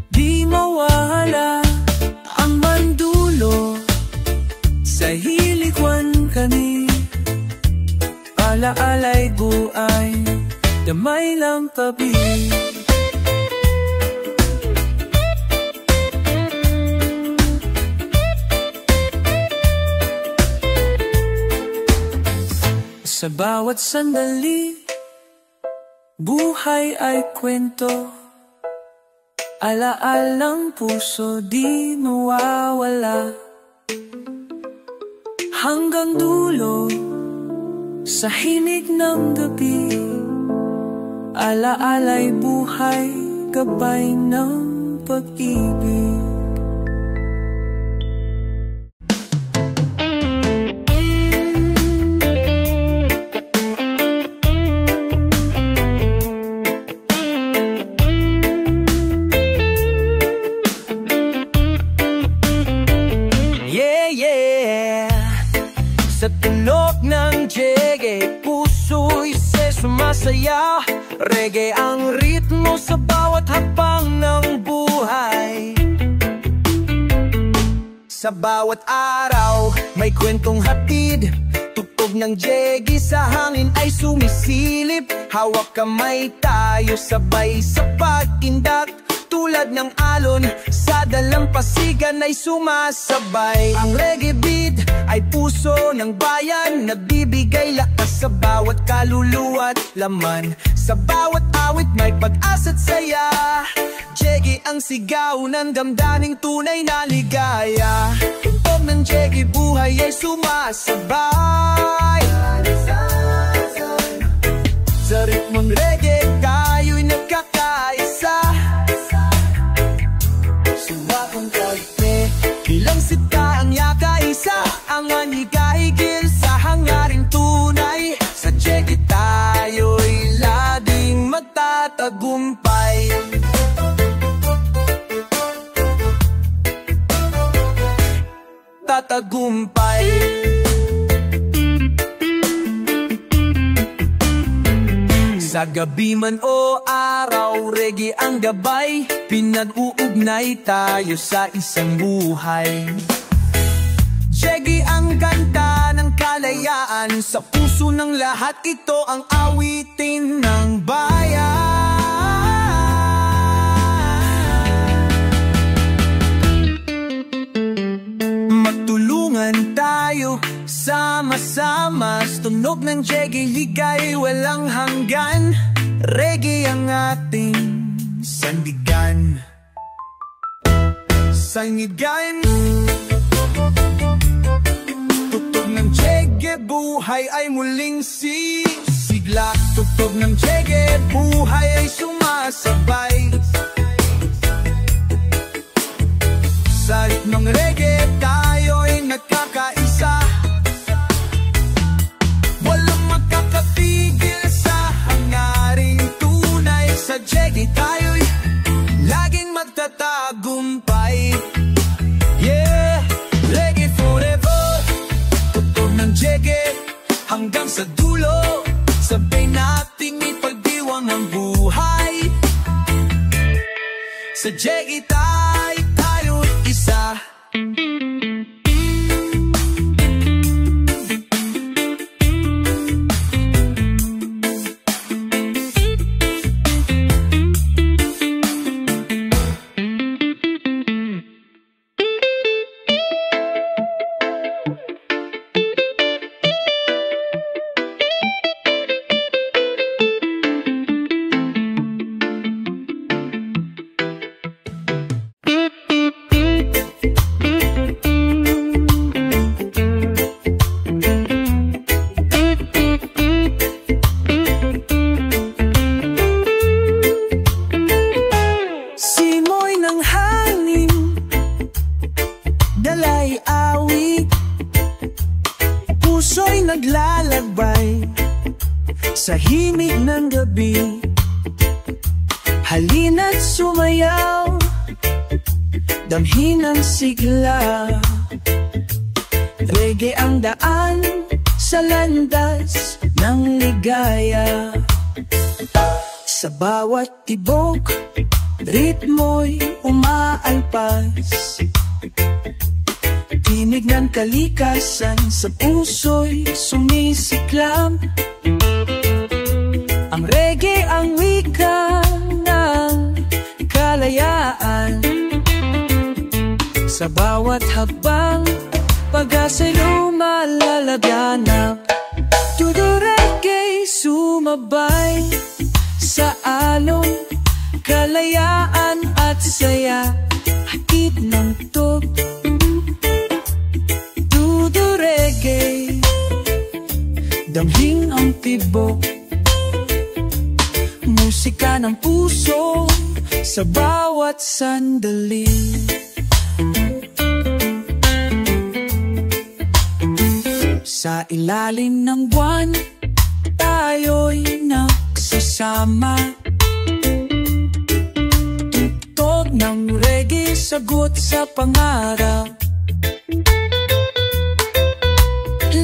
di mawala ang mandulo. Sa hilikwan kani, alaala'y buhay, damay lang tabi. Sa bawat sandali, buhay ay kwento. Alaalang puso, di mawawala. Hanggang dulo, sa himig ng gabi. Alaala'y buhay, gabay ng pag-ibig. Sa tunog ng reggae, puso'y sumasaya. Reggae ang ritmo sa bawat hakbang ng buhay. Sa bawat araw, may kwentong hatid. Tugtog ng reggae sa hangin ay sumisilip. Hawak kamay tayo, sabay sa pag-indak. Tulad ng alon, sa dalampasigan ay sumasabay. Ang reggae beat ay puso ng bayan, nagbibigay lakas sa bawat kaluluwa't laman. Sa bawat awit may pag-asa't saya. Reggae ang sigaw ng damdaming tunay na ligaya. Tugtog ng reggae, buhay ay sumasabay. Sa ritmong reggae, tayo'y nagkakaisa. Suwakong kalpe, bilang sita ang yakaisa. Ang anigahigil sa hangaring tunay. Sa reggae tayo'y laging magtatagumpay. Tatagumpay. Sa gabi man o araw, reggae ang gabay. Pinag-uugnay tayo sa isang buhay. Reggae ang kanta ng kalayaan. Sa puso ng lahat, ito ang awitin ng bayan. Magtulungan tayo, sama-sama. Tunog ng reggae, ligay walang hanggan. Reggae ang ating sandigan. sangigain. Tugtog ng Chege, buhay ay muling sisigla. Tugtog ng Chege, buhay ay sumasabay. Sa ritmong reggae, tayo'y nagkakaisa. Walang makakapigil sa hangaring tunay. Sa Chege, tayo'y laging magtatagumpay. Yeah, reggae forever. Tugtog ng Chege hanggang sa dulo. Sabay nating ipagdiwang ang buhay. Sa Chege tayo'y isa. Naglalakbay sa himig ng gabi. Halina't sumayaw, damhin ang sigla. Reggae ang daan sa landas ng ligaya. Sa bawat tibok, ritmo'y umaalpas. Tinig ng kalikasan sa puso'y sumisiklam. Ang reggae ang wika ng kalayaan. Sa bawat habang pag-asa'y lumalalaganap. Tudo reggae sumabay sa alon, kalayaan at saya. Hatid ng tug, damhing ang tibok, musika ng puso sa bawat sandali. Sa ilalim ng buwan, tayo'y nagsasama. Tugtog ng reggae, sagot sa pangarap.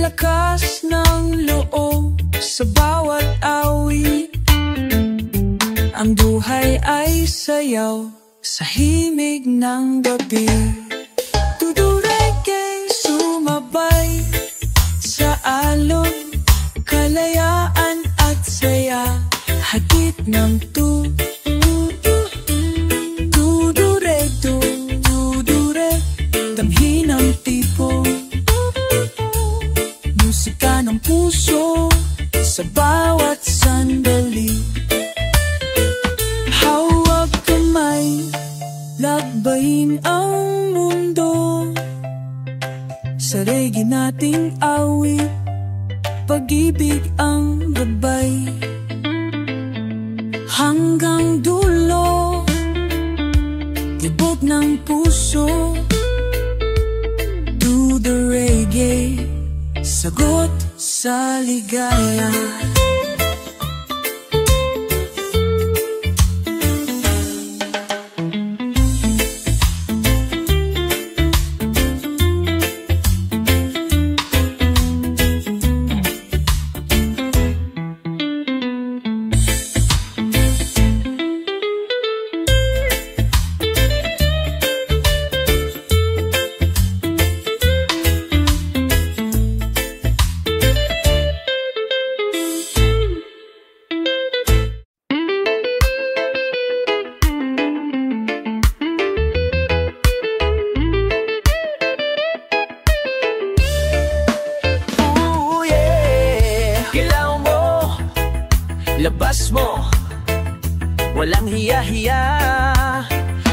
Lakas ng loob sa bawat awit. Ang buhay ay sayaw sa himig ng gabi. Tudo reggae sumabay sa alon, kalayaan at saya. Hatid ng tudo reggae, damhin ang tipo. Musika ng puso sa bawat sandali. Hawak kamay, lakbayin ang mundo. Sa reggae nating awit, pag-ibig ang gabay. Hanggang dulo, tibok ng puso. Do the reggae, sagot sa ligaya. Labas mo, walang hiya-hiya.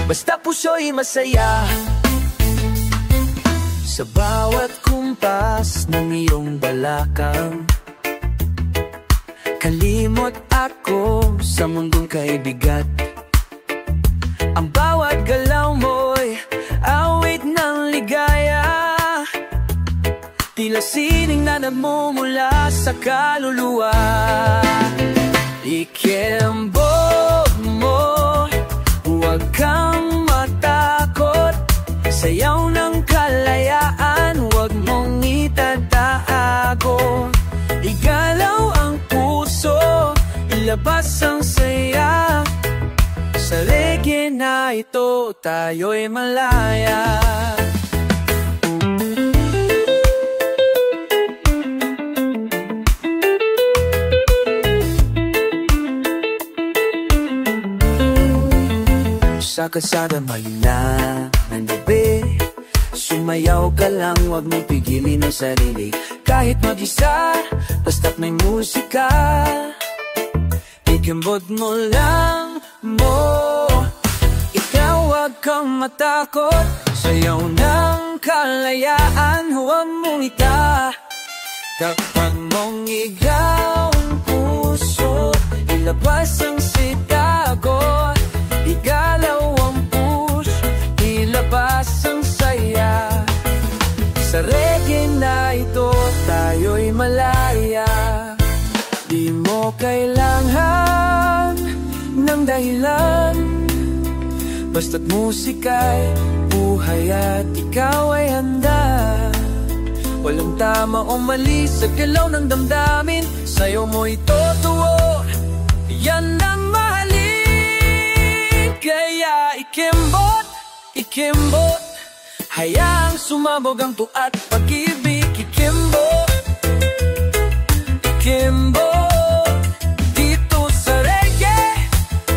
Basta puso'y masaya. sa bawat kumpas ng iyong balakang. Kalimot ako sa mundong kaibigat. Ang bawat galaw mo'y awit ng ligaya, tila sining na nagmumula sa kaluluwa. Ikembot mo, huwag kang matakot, sayaw ng kalayaan, huwag mong itatago. Igalaw ang puso, ilabas ang saya, sa reggae na ito tayo'y malaya. Sa kalsada mahina ng gabi, sumayaw ka lang, huwag mong pigilin ang sarili. Kahit mag-isa, basta't may musika, ikembot mo lang mo. Ikaw huwag kang matakot, sayaw ng kalayaan, huwag mong ika. Kapag mong igaw ang puso, ilabas ang sitago. Igalaw ang push, ilabas ang saya, sa reggae na ito tayo'y malaya. Di mo kailangan ng dahilan, basta't musika'y buhay at ikaw ay handa. Walang tama o mali sa galaw ng damdamin, sa'yo mo itutuo, yan ang mahalin. Kaya ikembot, ikembot, hayaang sumabog ang tuat pag-ibig. Ikembot, ikembot, dito sa reggae,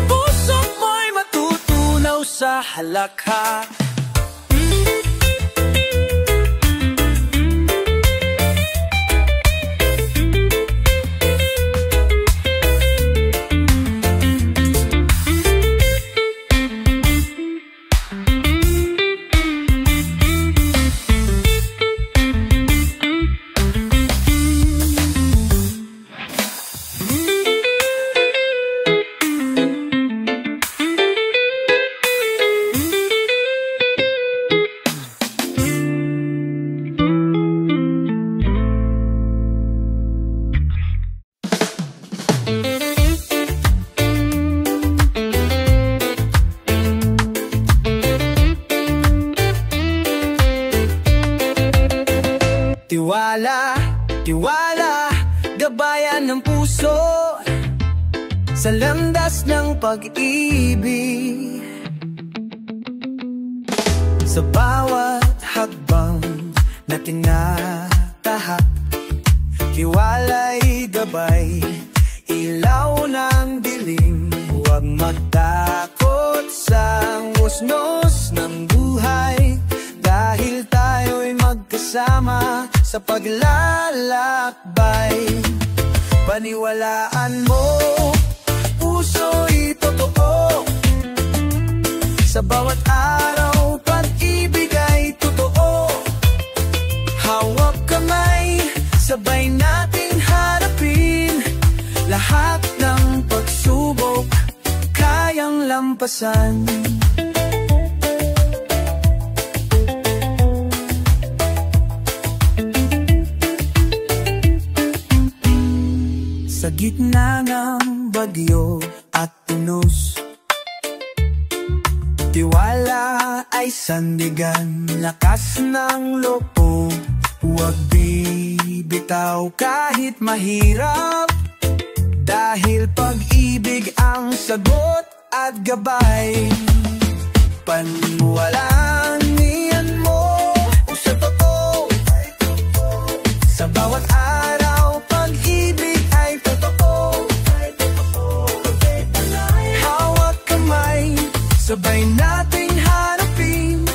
puso mo'y matutunaw sa halakha. Tiwala, tiwala, gabayan ng puso, sa landas ng pag-ibig. Sa bawat hakbang na tinatahak, tiwala'y gabay, ilaw ng dilim. Huwag matakot sa usnos ng buhay, dahil tayo'y magkasama sa paglalakbay. Paniwalaan mo, puso'y totoo, sa bawat araw pag-ibig ay totoo. Hawak kamay, sabay nating harapin, lahat ng pagsubok kayang lampasan. Sa gitna ng bagyo at tunos, tiwala ay sandigan, lakas ng loob. Huwag bibitaw kahit mahirap, dahil pag-ibig ang sagot at gabay. Paniwalaan niyan mo sa totoo, sa bawat araw pag-ibig ay totoo. Hawak kamay, sabay nating harapin,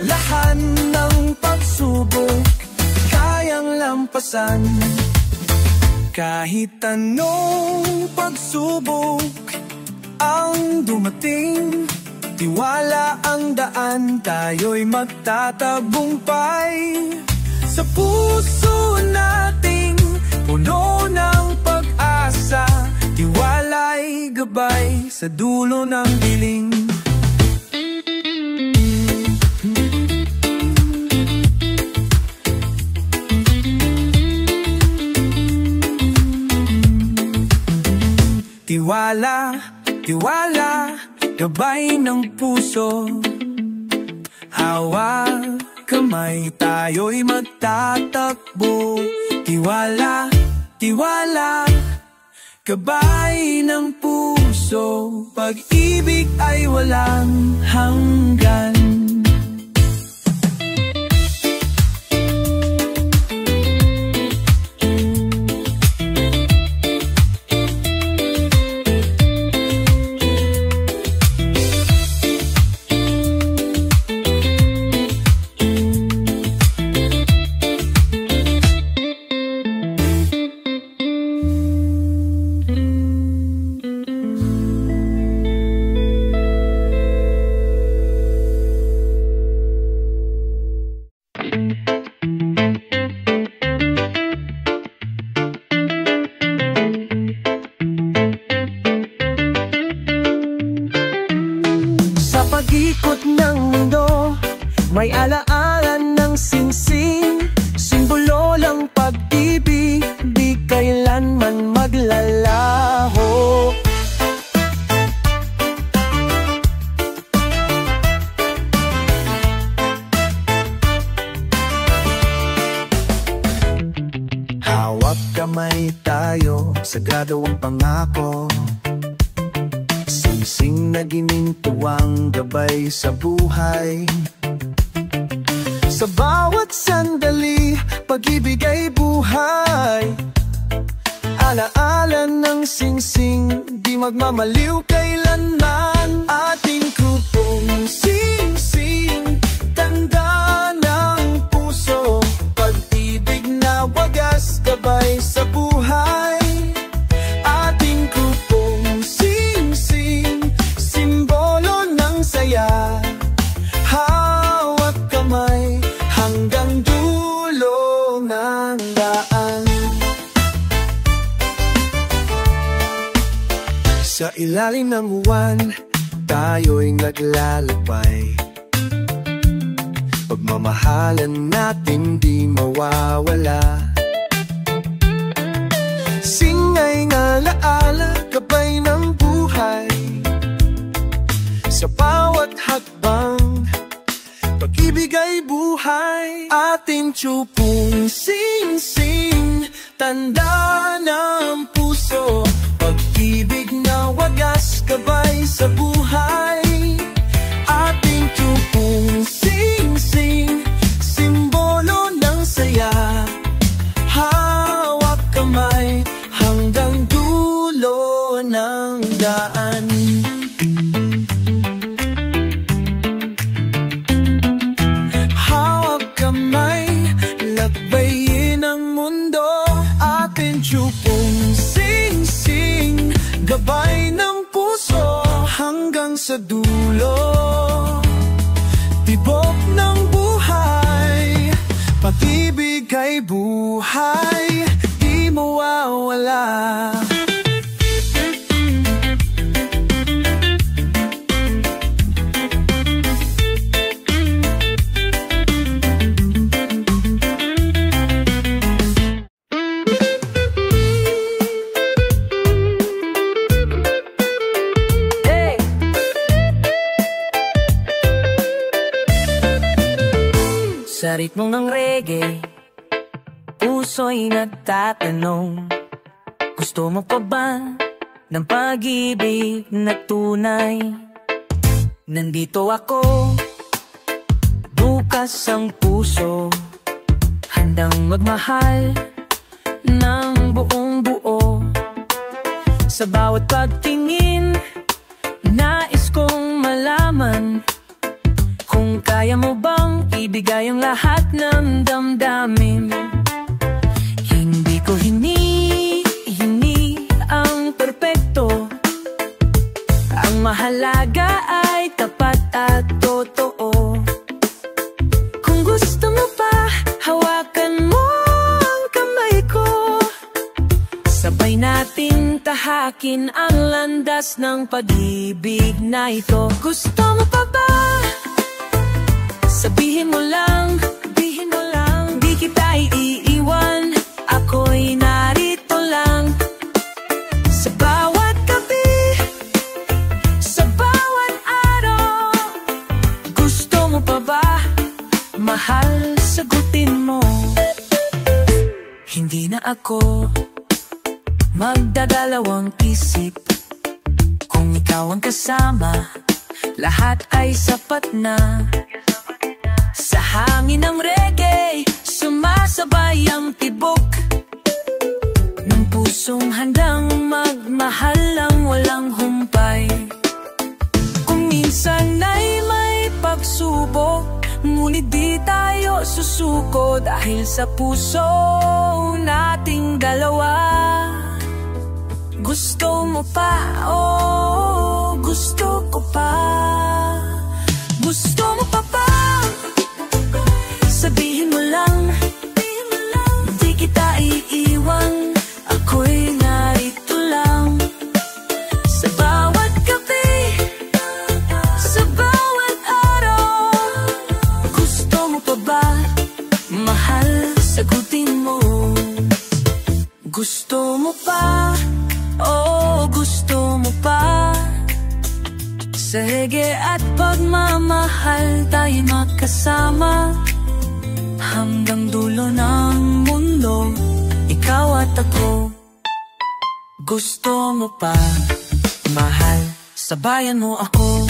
lahat ng pagsubok kayang lampasan. Kahit anong pagsubok ang dumating, tiwala ang daan, tayo'y magtatagumpay. Sa puso nating puno ng pag-asa, tiwala'y gabay sa dulo ng dilim. Tiwala, tiwala, gabay ng puso. Hawak kamay, tayo'y magtatakbo. Tiwala, tiwala, gabay ng puso. Pag-ibig ay walang hanggan. Pag-ikot ng mundo, may alaala ng singsing. Simbolo ng pag-ibig, di kailanman maglalaho. Hawak kamay tayo, sagrado ang pangako. Singsing na ginintuwang gabay sa buhay. Sa bawat sandali, pag-ibig ay buhay. Alaala ng singsing, di magmamaliw kailanman. Ating grupong singsing, tanda ng puso. Pag-ibig na wagas, gabay sa buhay. Ating grupong singsing, simbolo ng saya. Hawak kamay hanggang dulo ng daan. Sa ilalim ng buwan, tayo'y naglalakbay. Pagmamahalan natin di mawawala. Singay ng alaala, gabay ng buhay. Sa bawat hakbang, pag-ibig ay buhay. Ating tiyupong singsing, tanda ng puso. Pag-ibig na wagas, gabay sa buhay. Ating tiyupong singsing, simbolo ng saya. Hawak kamay hanggang dulo ng daan. Hawak kamay, lakbayin ang mundo. Ating tiyupong singsing, gabay ng puso hanggang sa dulo. Tibok ng buhay, pag-ibig ay buhay, di mawawala. Sa ritmo ng reggae, puso'y nagtatanong, gusto mo pa ba ng pag-ibig na tunay? Nandito ako, bukas ang puso, handang magmahal ng buong buo. Sa bawat pagtingin, nais kong malaman kung kaya mo bang ibigay ang lahat ng damdamin. Hindi ko hini ang perpekto, ang mahalaga ay tapat akin ang landas ng pag-ibig na ito. Gusto mo pa ba? Sabihin mo lang, di kita iiwan. Ako'y narito lang sa bawat gabi, sa bawat araw. Gusto mo pa ba? Mahal, sagutin mo. Hindi na ako magdadalawang isip. Kung ikaw ang kasama, lahat ay sapat na. Sa hangin ng reggae, sumasabay ang tibok ng pusong handang magmahal lang walang humpay. Kung minsan ay may pagsubok, ngunit di tayo susuko dahil sa puso nating dalawa. Gusto mo pa? Oh, gusto ko pa. Gusto mo pa ba? Sabihin mo lang, di kita iiwan. Ako'y narito lang sa bawat gabi, sa bawat araw. Gusto mo pa ba? Mahal, sagutin mo. Gusto mo pa? Oh, gusto mo pa? Sa reggae at pagmamahal tayo magkasama hanggang dulo ng mundo, ikaw at ako. Gusto mo pa? Mahal, sabayan mo ako.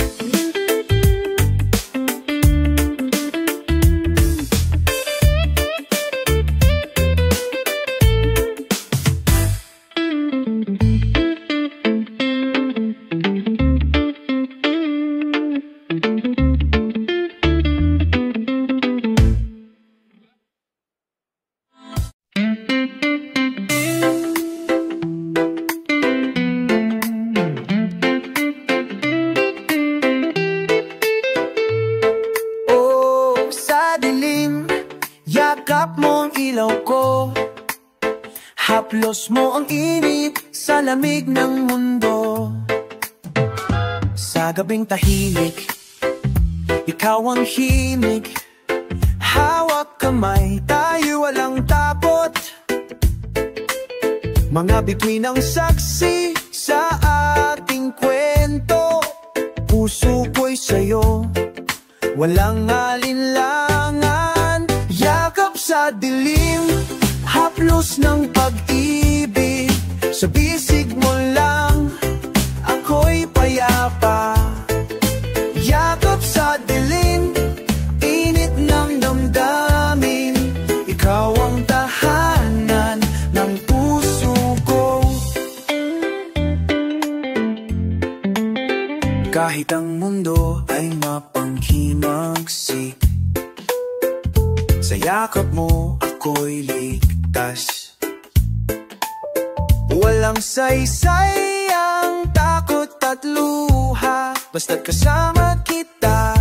Haplos mo ang init sa lamig ng mundo. Sa gabing tahimik, ikaw ang himig. Hawak kamay, tayo walang takot. Mga bituin ang saksi sa ating kwento. Puso ko'y sa'yo, walang alinlangan. Yakap sa dilim, haplos ng pag-ibig. Sa bisig mo lang, ako'y payapa. Yakap sa dilim, init ng damdamin. Ikaw ang tahanan ng puso ko. Kahit ang mundo ay mapanghimagsik, sa yakap mo ako'y ligtas. Walang saysay ang takot at luha, basta't kasama kita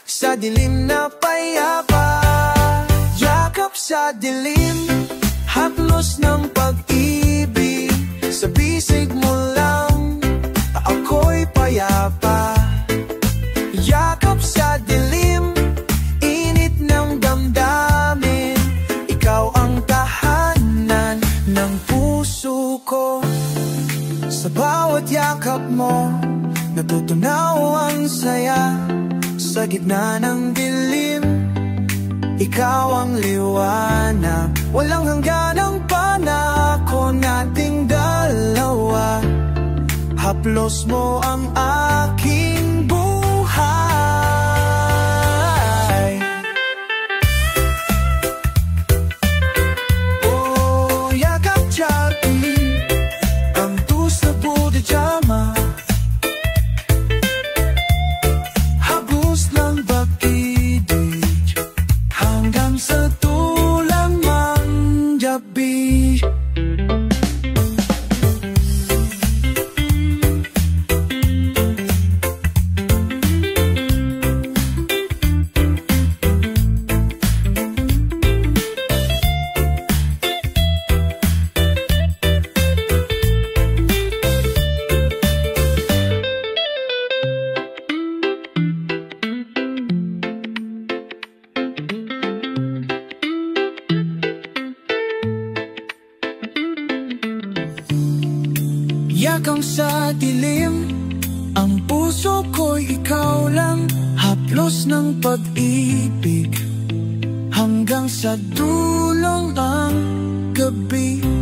sa dilim na payapa. Yakap sa dilim, haplos ng pag-ibig. Sa bisig mo lang, ako'y payapa. Yakap sa dilim, init ng damdamin. Ikaw ang tahanan ng puso ko. Sa bawat yakap mo, natutunaw ang saya. Sa gitna ng dilim, ikaw ang liwanag. Walang hangganang panako nating dalawa. Haplos mo ang aking buhay. Oh, yakap chati, ang tusa bude jama. Habos lang pag-ibig hanggang sa tulang manggabi. hanggang sa dilim. Ang puso ko'y ikaw lang, haplos ng pag-ibig, hanggang sa dulong ang gabi.